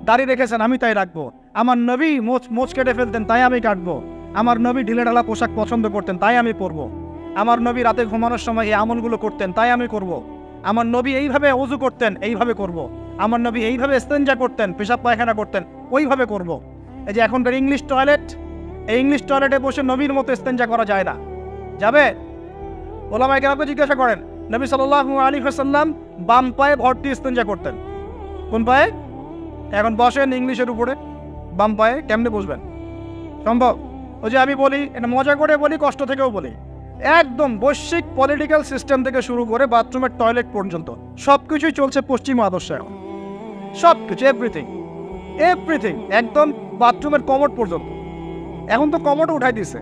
দাড়ি রেখেছেন, আমি তাই রাখবো। আমার নবী মোচ কেটে ফেলতেন, তাই আমি কাটবো। আমার নবী ঢিলে ঢালা পোশাক পছন্দ করতেন, তাই আমি পরবো। আমার নবী রাতে ঘুমানোর সময় এই আমলগুলো করতেন, তাই আমি করব। আমার নবী এইভাবে ওযু করতেন, এইভাবে করব। আমার নবী এইভাবে ইস্তেঞ্জা করতেন, পেশাব পায়খানা করতেন, ওইভাবে করব। এই যে এখনকার ইংলিশ টয়লেট, এই ইংলিশ টয়লেটে বসে নবীর মতো ইস্তেঞ্জা করা যায় না। যাবে? ওলামায়ে কেরামকে জিজ্ঞাসা করেন, নবী সাল্লাল্লাহু আলাইহি ওয়াসাল্লাম বাম পায়ে ভর্তি ইস্তেঞ্জা করতেন। কোন পায়ে? এখন বসেন ইংলিশের উপরে, বাম পায়ে কেমনে বসবেন? সম্ভব? ওই যে আমি বলি, এটা মজা করে বলি, কষ্ট থেকেও বলি, একদম বৈশ্বিক পলিটিক্যাল সিস্টেম থেকে শুরু করে বাথরুমের টয়লেট পর্যন্ত সব কিছুই চলছে পশ্চিমা আদর্শে। এখন সব কিছু, এভরিথিং, একদম বাথরুমের কমোড পর্যন্ত। এখন তো কমোডও উঠাই দিছে,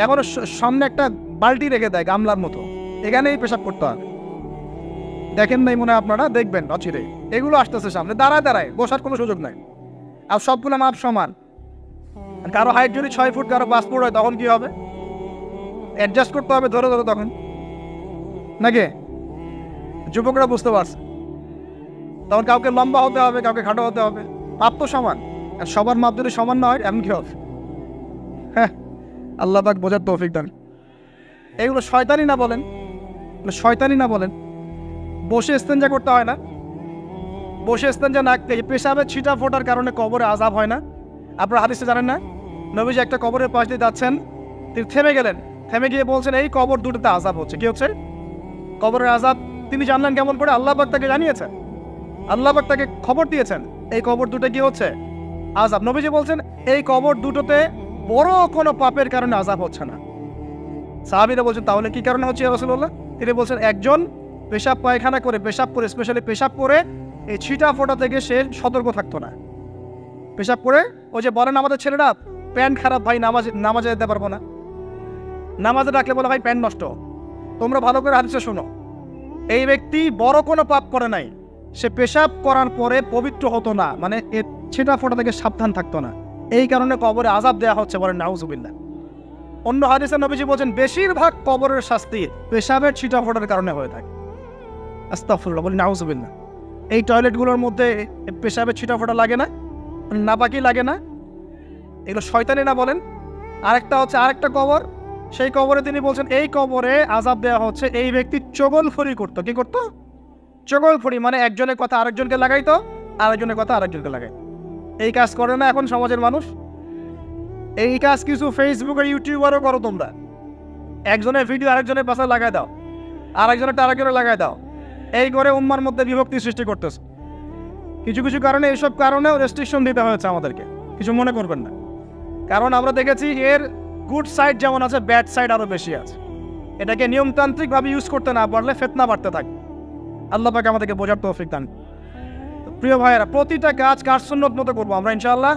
এখন সামনে একটা বালতি রেখে দেয় গামলার মতো, এখানেই পেশাব করতে হবে। দেখেন নাই মনে হয় আপনারা? দেখবেন অচিরে এগুলো আসতেছে সামনে, দাঁড়ায় দাঁড়ায় বসার কোনো সুযোগ নাই। আর সবগুলো মাপ সমান। কারো হাইট যদি 6 ফুট, কারো 5 ফুট হয়, তখন কি হবে? অ্যাডজাস্ট করতে হবে ধরে ধরে তখন, নাকি? যুবকরা বুঝতে পারছে, তখন কাউকে লম্বা হতে হবে, কাউকে খাটো হতে হবে। মাপ তো সমান, আর সবার মাপ যদি সমান না হয়, এমন কি হবে? হ্যাঁ, আল্লাহ পাক বোঝার তৌফিক দান। এগুলো শয়তানি না বলেন? শয়তানি না বলেন? বসে ইস্তেঞ্জা করতে হয় না? বসে ইস্তেঞ্জা না, পেশাবের ছিটা ফোটার কারণে কবরে আযাব হয় না? আপনারা হাদিসে জানেন না? নবীজি একটা কবরের পাশ দিয়ে যাচ্ছেন, তিনি থেমে গেলেন, থেমে গিয়ে বলছেন, এই কবর দুটোতে আযাব হচ্ছে। কি হচ্ছে? কবরের আযাব। তিনি জানলেন কেমন করে? আল্লাহ পাক তাকে জানিয়েছেন, আল্লাহ পাক তাকে খবর দিয়েছেন, এই কবর দুটো কি হচ্ছে? আযাব। নবীজি বলছেন, এই কবর দুটোতে বড় কোনো পাপের কারণে আযাব হচ্ছে না। সাহাবীরা বলছেন, তাহলে কি কারণে হচ্ছে ইয়া রাসূলুল্লাহ? তিনি বলছেন, একজন পেশাব পায়খানা করে, স্পেশালি পেশাব করে এই ছিটা ফোটা থেকে সে সতর্ক থাকতো না। পেশাব করে, ওই যে বলেন আমাদের ছেলেরা, প্যান্ট খারাপ ভাই, নামাজে যেতে পারবো না। নামাজে ডাকলে বলে, ভাই প্যান্ট নষ্ট। তোমরা ভালো করে হাদিসে শোনো, এই ব্যক্তি বড় কোনো পাপ করে নাই, সে পেশাব করার পরে পবিত্র হতো না, মানে এ ছিটা ফোটা থেকে সাবধান থাকতো না, এই কারণে কবরে আযাব দেওয়া হচ্ছে। বলেন নাউজুবিল্লাহ। অন্য হাদিসে নবীজি বলছেন, বেশিরভাগ কবরের শাস্তি পেশাবের ছিটা ফোটার কারণে হয়ে থাকে। আস্তাগফিরুল্লাহ, বলি নাউজুবিল্লাহ। এই টয়লেটগুলোর মধ্যে পেশাবের ছিটা ফোটা লাগে না? নাপাকি লাগে না? এগুলো শয়তানি না বলেন? আরেকটা হচ্ছে, আরেকটা কবর, সেই কবরে তিনি বলছেন, এই কবরে আযাব দেওয়া হচ্ছে, এই ব্যক্তি চগলখড়ি করতো। কি করতো? চগলখড়ি, মানে একজনের কথা আরেকজনকে লাগাইতো, আরেকজনের কথা আরেকজনকে লাগাইতো। এই কাজ করে না এখন সমাজের মানুষ? এই কাজ কিছু ফেসবুক আর ইউটিউবারও করো তোমরা। একজনের ভিডিও আরেকজনের পাশে লাগাই দাও, আরেকজনেরটা আরেকজনে লাগাই দাও, এই করে উম্মার মধ্যে বিভক্তি সৃষ্টি করতেছে। কিছু কিছু কারণে, এইসব কারণেও রেস্ট্রিকশন দিতে হয়েছে আমাদেরকে, কিছু মনে করবেন না। কারণ আমরা দেখেছি এর গুড সাইড যেমন আছে, ব্যাড সাইড আরও বেশি আছে। এটাকে নিয়মতান্ত্রিকভাবে ইউজ করতে না পারলে ফিতনা বাড়তে থাকে। আল্লাহ পাক আমাদেরকে বোঝার তৌফিক দান। প্রিয় ভাইয়েরা, প্রতিটা কাজ কার সুন্নত মতো করবো আমরা ইনশাআল্লাহ।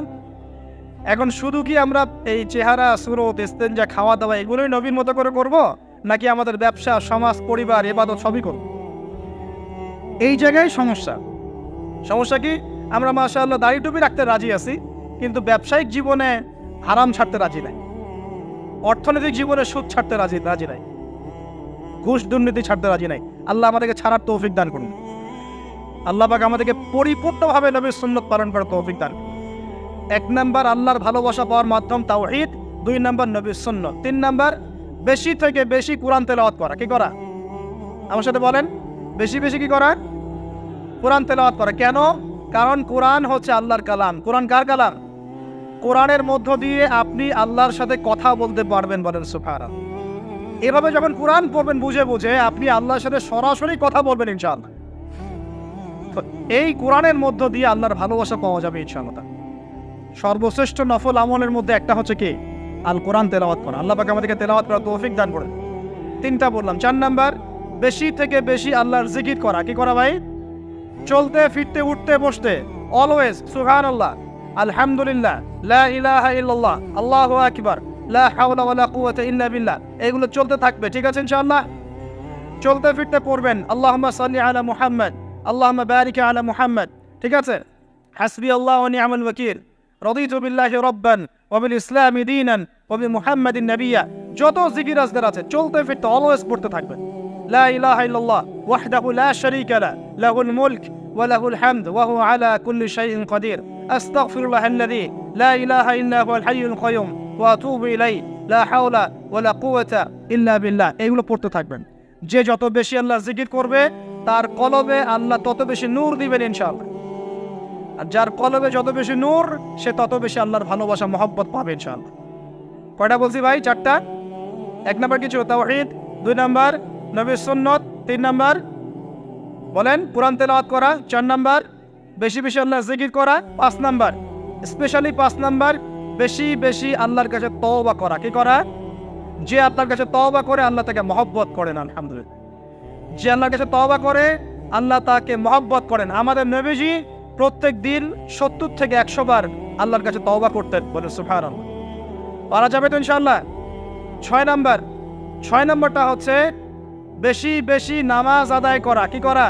এখন শুধু কি আমরা এই চেহারা, সুরত, ইস্তেঞ্জা, খাওয়া দাওয়া এগুলোই নবীর মতো করে করব, নাকি আমাদের ব্যবসা, সমাজ, পরিবার, ইবাদত সবই করব? এই জায়গায় সমস্যা। সমস্যা কি? আমরা মাশাআল্লাহ দাড়ি টুপি রাখতে রাজি আছি, কিন্তু ব্যবসায়িক জীবনে হারাম ছাড়তে রাজি নাই, অর্থনৈতিক জীবনে সুদ ছাড়তে রাজি নাই, ঘুষ দুর্নীতি ছাড়তে রাজি নাই। আল্লাহ আমাদেরকে ছাড়ার তৌফিক দান করুন। আল্লাহ পাক আমাদেরকে পরিপূর্ণভাবে নবীর সুন্নত পালন করার তৌফিক দান। 1 নাম্বার আল্লাহর ভালোবাসা পাওয়ার মাধ্যম তাওহীদ, 2 নাম্বার নবীর সুন্নত, 3 নাম্বার বেশি থেকে বেশি কোরআন তেলাওয়াত করা। কি করা? আমার সাথে বলেন, বেশি বেশি কি করা? কোরআন তেলাওয়াত করা। কেন? কারণ কোরআন হচ্ছে আল্লাহর কালাম। কোরআন কার কালাম? কোরআনের মধ্য দিয়ে আপনি আল্লাহর সাথে কথা বলতে পারবেন, বলেন সুবহানাল্লাহ। এভাবে যখন কোরআন পড়বেন বুঝে বুঝে, আপনি আল্লাহর সাথে সরাসরি কথা বলবেন ইনশাআল্লাহ। তো এই কোরআনের মধ্য দিয়ে আল্লাহর ভালোবাসা পাওয়া যাবে ইনশাআল্লাহ। সর্বশ্রেষ্ঠ নফল আমলের মধ্যে একটা হচ্ছে কি? আল কোরআন তেলাওয়াত করা। আল্লাহ পাক আমাদেরকে তেলাওয়াত করার তৌফিক দান করেন। 3টা বললাম। 4 নাম্বার, বেশি থেকে বেশি আল্লাহর জিকির করা। কি করা ভাই? চলতে ফিরতে উঠতে বসতে অলওয়েজ সুবহানাল্লাহ, আলহামদুলিল্লাহ, লা ইলাহা ইল্লাল্লাহ, আল্লাহু আকবার, লা হাওলা ওয়ালা কুওয়াতা ইল্লা বিল্লাহ, এগুলো চলতে থাকবে। ঠিক আছে ইনশাআল্লাহ? চলতে ফিরতে পড়বেন আল্লাহুম্মা সাল্লি আলা মুহাম্মদ, আল্লাহুম্মা বারিক আলা মুহাম্মদ। ঠিক আছে? হাসবি আল্লাহ ওয়া নি'মাল ওয়াকিল, রাদিতু বিল্লাহি রাব্বান ওয়া বিল ইসলামি দীনান ওয়া বি মুহাম্মাদিন নাবিয়্যা। যত জিকির আজকার আছে চলতে ফিরতে অলওয়েজ পড়তে থাকবেন। লা ইলাহা ইল্লাল্লাহ ওয়াহদাহু লা শারীকা লা, লাহুল মুলক ওয়া লাহুল হামদ ওয়া হুয়া আলা কুল্লি শাইইন কাদির। আস্তাগফিরুল্লাহাল্লাযী লা ইলাহা ইল্লা হুয়াল হাইয়ুল কাইয়ুম ওয়া আতুবু ইলাইহি, লা হাওলা ওয়ালা কুওয়াতা ইল্লা বিল্লাহ। এগুলো পড়তে থাকবেন। যে যত বেশি আল্লাহর জিকির করবে তার কলবে আল্লাহ তত বেশি নূর দিবেন ইনশাআল্লাহ। আর যার কলবে যত বেশি নূর, সে তত বেশি আল্লাহর ভালোবাসা মহব্বত পাবে ইনশাআল্লাহ। কয়টা বলছি ভাই? 4টা। 1 নাম্বার কিছু তাওহীদ, 2 নাম্বার নবীর সুন্নাত, 3 নাম্বার বলেন কোরআন তেলাওয়াত করা, 4 নাম্বার বেশি বেশি আল্লাহর জিকির করা, 5 নাম্বার স্পেশালি 5 নাম্বার বেশি বেশি আল্লাহর কাছে তওবা করা। কি করা? যে আল্লাহর কাছে তওবা করে আল্লাহ তাকে মহব্বত করেন। আলহামদুলিল্লাহ, যে আল্লাহর কাছে তওবা করে আল্লাহ তাকে মহব্বত করেন। আমাদের নবীজি প্রত্যেক দিন 70 থেকে 100 বার আল্লাহর কাছে তওবা করতেন, বলেন সুবহানাল্লাহ। পারা যাবে তো ইনশাআল্লাহ? 6 নম্বরটা হচ্ছে বেশি বেশি নামাজ আদায় করা। কি করা?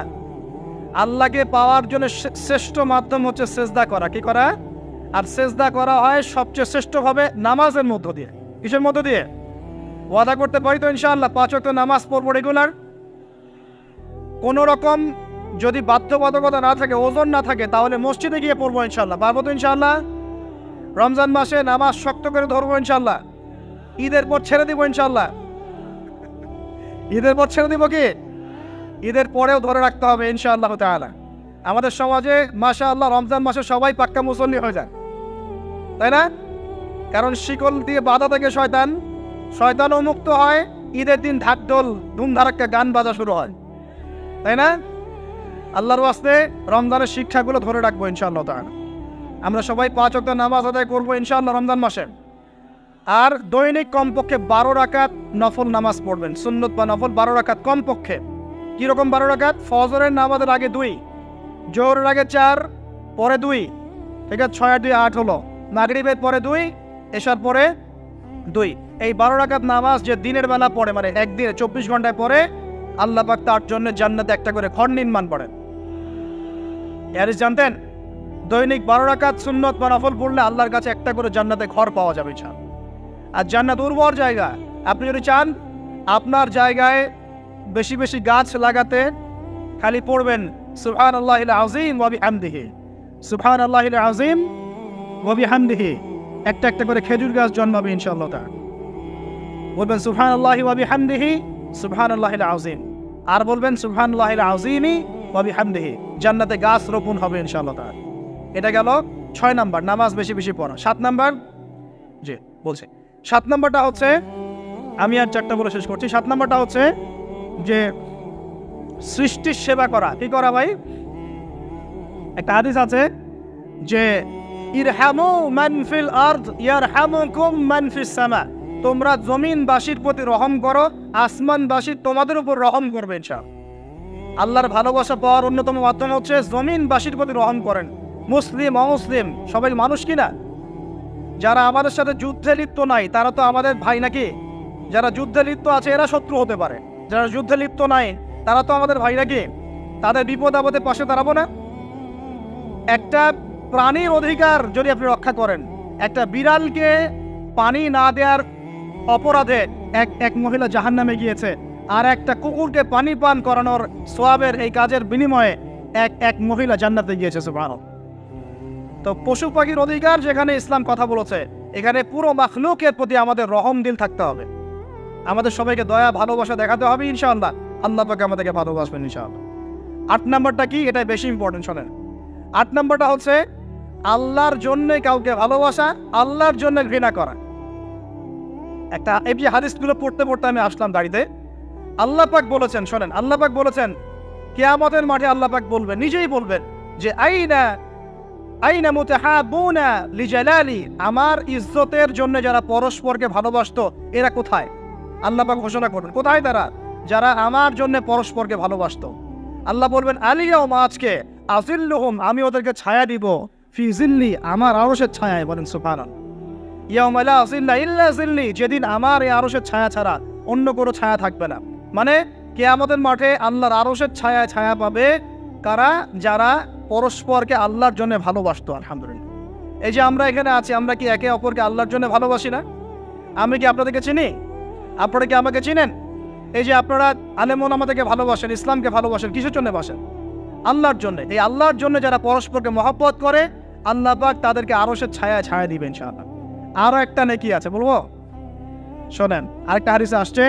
আল্লাহকে পাওয়ার জন্য শ্রেষ্ঠ মাধ্যম হচ্ছে সেজদা করা। কি করা? আর সেজদা করা হয় সবচেয়ে শ্রেষ্ঠভাবে নামাজের মধ্য দিয়ে। কিসের মধ্য দিয়ে? ওয়াদা করতে পারি তো ইনশাআল্লাহ 5 ওয়াক্ত নামাজ পড়বো রেগুলার। কোন রকম যদি বাধ্যবাধকতা না থাকে, ওজন না থাকে, তাহলে মসজিদে গিয়ে পড়বো ইনশাআল্লাহ। পারবো তো ইনশাআল্লাহ? রমজান মাসে নামাজ শক্ত করে ধরবো ইনশাআল্লাহ। ঈদের পর ছেড়ে দিব ইনশাআল্লাহ। ঈদের পর ছেড়ে দিব কি? ঈদের পরেও ধরে রাখতে হবে ইনশাআল্লাহ তাআলা। আমাদের সমাজে মাশাআল্লাহ রমজান মাসে সবাই পাক্কা মুসল্লি হয়ে যায়, তাই না? কারণ শিকল দিয়ে বাধা থেকে শয়তানও মুক্ত হয়। ঈদের দিন ঢাকঢোল ধুমধারাক্কা গান বাজা শুরু হয়, তাই না? আল্লাহর ওয়াস্তে রমজানের শিক্ষাগুলো ধরে রাখবো ইনশাআল্লাহ তাআলা। আমরা সবাই 5 ওয়াক্ত নামাজ আদায় করবো ইনশাআল্লাহ রমজান মাসে। আর দৈনিক কমপক্ষে 12 রাকাত নফল নামাজ পড়বেন, সুন্নত বা নফল 12 রাকাত কমপক্ষে। কিরকম 12 রাকাত? ফজরের নামাজের আগে 2, জোহরের আগে 4, পরে 2। ঠিক আছে? 6 আর 2 8 হলো। মাগরিবের পরে 2, এশার পরে 2। এই 12 রাকাত নামাজ যে দিনের বেলা পড়ে, মানে একদিনে 24 ঘন্টায় পড়ে, আল্লাহ পাক তার জন্য জান্নাতে একটা করে ঘর নির্মাণ করেন। হাদিস জানতেন? দৈনিক 12 রাকাত সুন্নত বা নফল পড়লে আল্লাহর কাছে একটা করে জান্নাতে ঘর পাওয়া যাবে ইনশাআল্লাহ। আর জান্নাত উর্বর জায়গা। আপনি যদি চান আপনার জায়গায় বেশি বেশি গাছ লাগাতে, খালি পড়বেন সুবহানাল্লাহিল আযীম ওয়া বিহামদিহি, সুবহানাল্লাহিল আযীম ওয়া বিহামদিহি। একটা একটা করে খেজুর গাছ জন্মাবে ইনশাআল্লাহ তাআলা। বলবেন সুবহানাল্লাহি ওয়া বিহামদিহি, সুবহানাল্লাহিল আযীম। আর বলবেন সুবহানাল্লাহিল আযীমি ওয়া বিহামদিহি। জান্নাতে গাছ রোপণ হবে ইনশাআল্লাহ তাআলা। এটা গেল 6 নাম্বার, নামাজ বেশি বেশি পড়া। 7 নাম্বার, জি বলছি, 7 নাম্বারটা হচ্ছে, আমি আর 4টা বলে শেষ করছি। 7 নাম্বারটা হচ্ছে যে সৃষ্টির সেবা করা। কি করা ভাই? একটা হাদিস আছে যে ইরহামু মান ফিল আরদ ইয়ারহামুকুম মান ফিস সামা। তোমরা জমিনবাসীর প্রতি রহম করো, আসমানবাসী তোমাদের উপর রহম করবে ইনশাআল্লাহ। আল্লাহর ভালোবাসা পাওয়ার অন্যতম মাধ্যম হচ্ছে জমিনবাসীর প্রতি রহম করেন। মুসলিম অমুসলিম সবাই মানুষ কিনা? যারা আমাদের সাথে যুদ্ধে লিপ্ত নাই তারা তো আমাদের ভাই নাকি? যারা যুদ্ধে লিপ্ত আছে এরা শত্রু হতে পারে, যারা যুদ্ধে লিপ্ত নাই তারা তো আমাদের ভাই নাকি? তাদের বিপদ আপদে পাশে দাঁড়াবো না? একটা প্রাণীর অধিকার যদি আপনি রক্ষা করেন, একটা বিড়ালকে পানি না দেওয়ার অপরাধে এক মহিলা জাহান্নামে গিয়েছে, আর একটা কুকুরকে পানি পান করানোর সওয়াবের এই কাজের বিনিময়ে এক মহিলা জান্নাতে গিয়েছে। সুবহানাল্লাহ। তো পশু পাখির অধিকার যেখানে ইসলাম কথা বলেছে, এখানে পুরো মাখলুকের প্রতি আমাদের রহম দিল থাকতে হবে। আমাদের সবাইকে দয়া ভালোবাসা দেখাতে হবে ইনশাআল্লাহ। আল্লাহ পাক আমাদেরকে ভালোবাসবেন ইনশাআল্লাহ। 8 নাম্বারটা কি? এটাই বেশি ইম্পর্টেন্ট। শোনেন, 8 নাম্বারটা হচ্ছে আল্লাহর জন্য কাউকে ভালোবাসা, আল্লাহর জন্য ঘৃণা করা। একটা এই যে হাদিসগুলো পড়তে পড়তে আমি আসলাম দাঁড়িতে। আল্লাহ পাক বলেছেন, শোনেন, আল্লাহ পাক বলেছেন কিয়ামতের মাঠে আল্লাহ পাক বলবেন, নিজেই বলবেন যে আইনা মুতাহাবুনা লিজালালি, আমার ইজ্জতের জন্য যারা পরস্পরকে ভালোবাসতো এরা কোথায়? আল্লাহ পাক ঘোষণা করবেন কোথায় তারা, যারা আমার জন্য পরস্পরকে ভালোবাসতো। আল্লাহ বলবেন আলিয়াউমা, আজকে আজিল্লুহুম, আমি ওদেরকে ছায়া দিব, ফি জিল্লি, আমার আরশের ছায়ায়। বলেন সুবহানাল্লাহ। ইয়াউমা লা জিল্লা ইল্লা জিল্লি, যেদিন আমার এই আরশের ছায়া ছাড়া অন্য কোনো ছায়া থাকবে না। মানে কিয়ামতের মাঠে আল্লাহর আরশের ছায়া ছায়া পাবে কারা? যারা পরস্পরকে আল্লাহর জন্য ভালোবাসতো। আলহামদুলিল্লাহ, এই যে আমরা এখানে আছি, আমরা কি একে অপরকে আল্লাহর জন্য ভালোবাসি না? আমি কি আপনাদেরকে চিনি? আপনারা কি আমাকে চিনেন? এই যে আপনারা আলেমন আমাদেরকে ভালোবাসেন, ইসলামকে ভালোবাসেন, কিসের জন্য বাসেন? আল্লাহর জন্য। এই আল্লাহর জন্য যারা পরস্পরকে মহব্বত করে, আল্লাহ পাক তাদেরকে আরশের ছায়া ছায়া দিবেন ইনশাআল্লাহ। আরো একটা নেকি আছে, বলবো? শোনেন, আরেকটা হাদিসে আসছে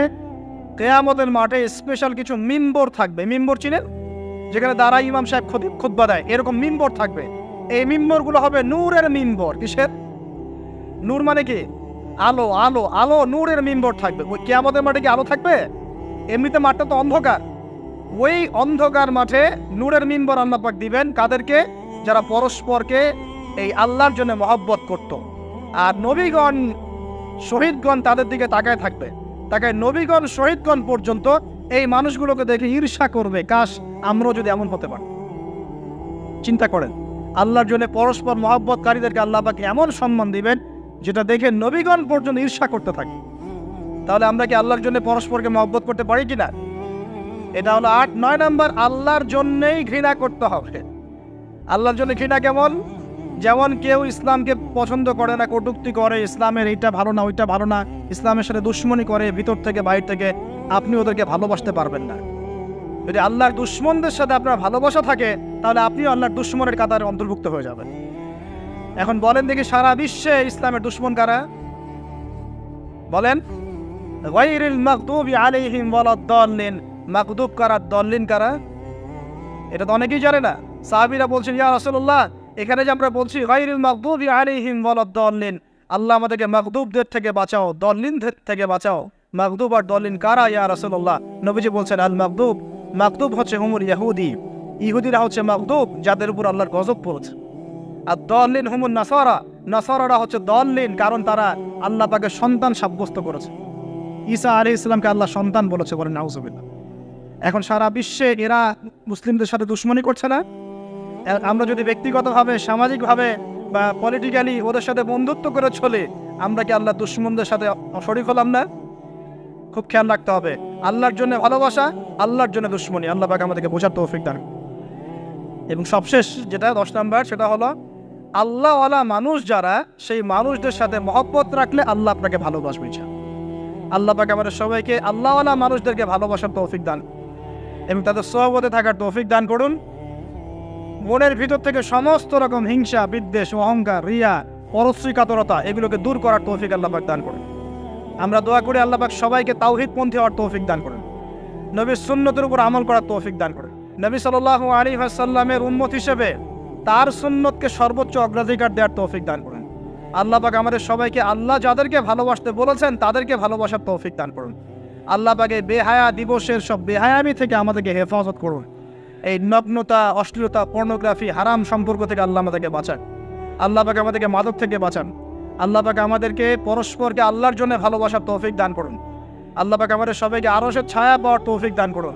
কিয়ামতের মাঠে স্পেশাল কিছু মিম্বর থাকবে। মিম্বর চিনেন? যেখানে দাঁড়া ইমাম সাহেব খুতবা দেয়, এরকম মিম্বর থাকবে। এই মিম্বরগুলো হবে নূরের মিম্বর। কিসের? নূর মানে কি? আলো, আলো, আলো, নূরের মিম্বর থাকবে। ওই কিয়ামতের মাঠে কি আলো থাকবে? এমনিতে মাঠটা তো অন্ধকার। ওই অন্ধকার মাঠে নূরের মিম্বর আল্লাহ পাক দিবেন কাদেরকে? যারা পরস্পরকে এই আল্লাহর জন্য মহব্বত করত। আর নবীগণ, শহীদগণ তাদের দিকে তাকায় থাকবে। তাকায় নবীগণ, শহীদগণ পর্যন্ত এই মানুষগুলোকে দেখে ঈর্ষা করবে, কাশ আমরাও যদি এমন হতে পারি। চিন্তা করেন, আল্লাহর জন্য পরস্পর মহব্বতকারীদেরকে আল্লাহ পাক এমন সম্মান দিবেন যেটা দেখে নবীগণ পর্যন্ত ঈর্ষা করতে থাকে। তাহলে আমরা কি আল্লাহর জন্য পরস্পরকে মহব্বত করতে পারি কিনা? এটা হলো 8-9 নাম্বার। আল্লাহর জন্যই ঘৃণা করতে হবে। আল্লাহর জন্য ঘৃণা কেমন? যেমন কেউ ইসলামকে পছন্দ করে না, কটূক্তি করে, ইসলামের এইটা ভালো না, ওইটা ভালো না, ইসলামের সাথে দুশ্মনী করে ভিতর থেকে বাইরে থেকে, আপনি ওদেরকে ভালোবাসতে পারবেন না। যদি আল্লাহর দুশ্মনদের সাথে আপনার ভালোবাসা থাকে, তাহলে আপনিও আল্লাহর দুশ্মনের কাতারে অন্তর্ভুক্ত হয়ে যাবেন। এখন বলেন দেখি, সারা বিশ্বে ইসলামের দুশ্মন কারা? বলেন। গায়রিল মাগদুবি আলাইহিম ওয়ালাদ-দাল্লিন, মাগদুব কারা, দল্লিন কারা? এটা তো অনেকেই জানে না। সাহাবীরা বলছেন, ইয়া রাসূলুল্লাহ, এখানে যে আমরা বলছি গায়রিল মাগদুবি আলাইহিম ওয়ালাদ-দাল্লিন, আল্লাহ আমাদেরকে মাগদুবদের থেকে বাঁচাও, দল্লিনদের থেকে বাঁচাও। মাগদুব আর দল্লিন কারা ইয়া রাসূলুল্লাহ? নবীজি বলছেন, আল মাগদুব, মাগদুব হচ্ছে হুমুল ইহুদি, ইহুদিরা হচ্ছে মাগদুব, যাদের উপর আল্লাহর গজব পড়েছে। আর দল্লিন হুমুল নাসারা, নাসারারা হচ্ছে দল্লিন, কারণ তারা আল্লাহ পাকে সন্তান সাব্যস্ত করেছে। ঈসা আলাইহিস সালামকে আল্লাহ সন্তান বলেছে, বলেন নাউজুবিল্লাহ। এখন সারা বিশ্বে এরা মুসলিমদের সাথে দুশ্মনী করছে না? আমরা যদি ব্যক্তিগতভাবে, সামাজিকভাবে বা পলিটিক্যালি ওদের সাথে বন্ধুত্ব করে চলে, আমরা কি আল্লাহ দুশ্মনদের সাথে শরীক হলাম না? খুব খেয়াল রাখতে হবে। আল্লাহর জন্য ভালোবাসা, আল্লাহর জন্য দুশ্মনী। আল্লাহ পাক আমাদেরকে বোঝার তৌফিক দান। এবং সবশেষ যেটা 10 নাম্বার, সেটা হলো আল্লাহওয়ালা মানুষ যারা, সেই মানুষদের সাথে মহব্বত রাখলে আল্লাহ আপনাকে ভালোবাসবে। আল্লাহ পাক আমাদের সবাইকে আল্লাহওয়ালা মানুষদেরকে ভালোবাসার তৌফিক দান এবং তাদের সহবতে থাকার তৌফিক দান করুন। মনের ভিতর থেকে সমস্ত রকম হিংসা, বিদ্বেষ, অহংকার, রিয়া, পরশ্রীকাতরতা, এগুলোকে দূর করার তৌফিক আল্লাহ পাক দান করুন। আমরা দোয়া করি আল্লাহ পাক সবাইকে তাওহীদপন্থী হওয়ার তৌফিক দান করুন, নবীর সুন্নতের উপর আমল করার তৌফিক দান করুন। নবী সাল্লাল্লাহু আলাইহি ওয়াসাল্লামের উম্মত হিসেবে তার সুন্নতকে সর্বোচ্চ অগ্রাধিকার দেওয়ার তৌফিক দান করুন। আল্লাহ পাক আমাদের সবাইকে আল্লাহ যাদেরকে ভালোবাসতে বলেছেন তাদেরকে ভালোবাসার তৌফিক দান করুন। আল্লাহ পাক এই বেহায়া দিবসের সব বেহায়ামি থেকে আমাদেরকে হেফাজত করুন। এই নগ্নতা, অশ্লীলতা, পর্নোগ্রাফি, হারাম সম্পর্ক থেকে আল্লাহ আমাদেরকে বাঁচান। আল্লাহ পাক আমাদেরকে মাদক থেকে বাঁচান। আল্লাহ পাক আমাদেরকে পরস্পরকে আল্লাহর জন্য ভালোবাসার তৌফিক দান করুন। আল্লাহ পাক আমাদের সবাইকে আরশের ছায়া পাওয়ার তৌফিক দান করুন।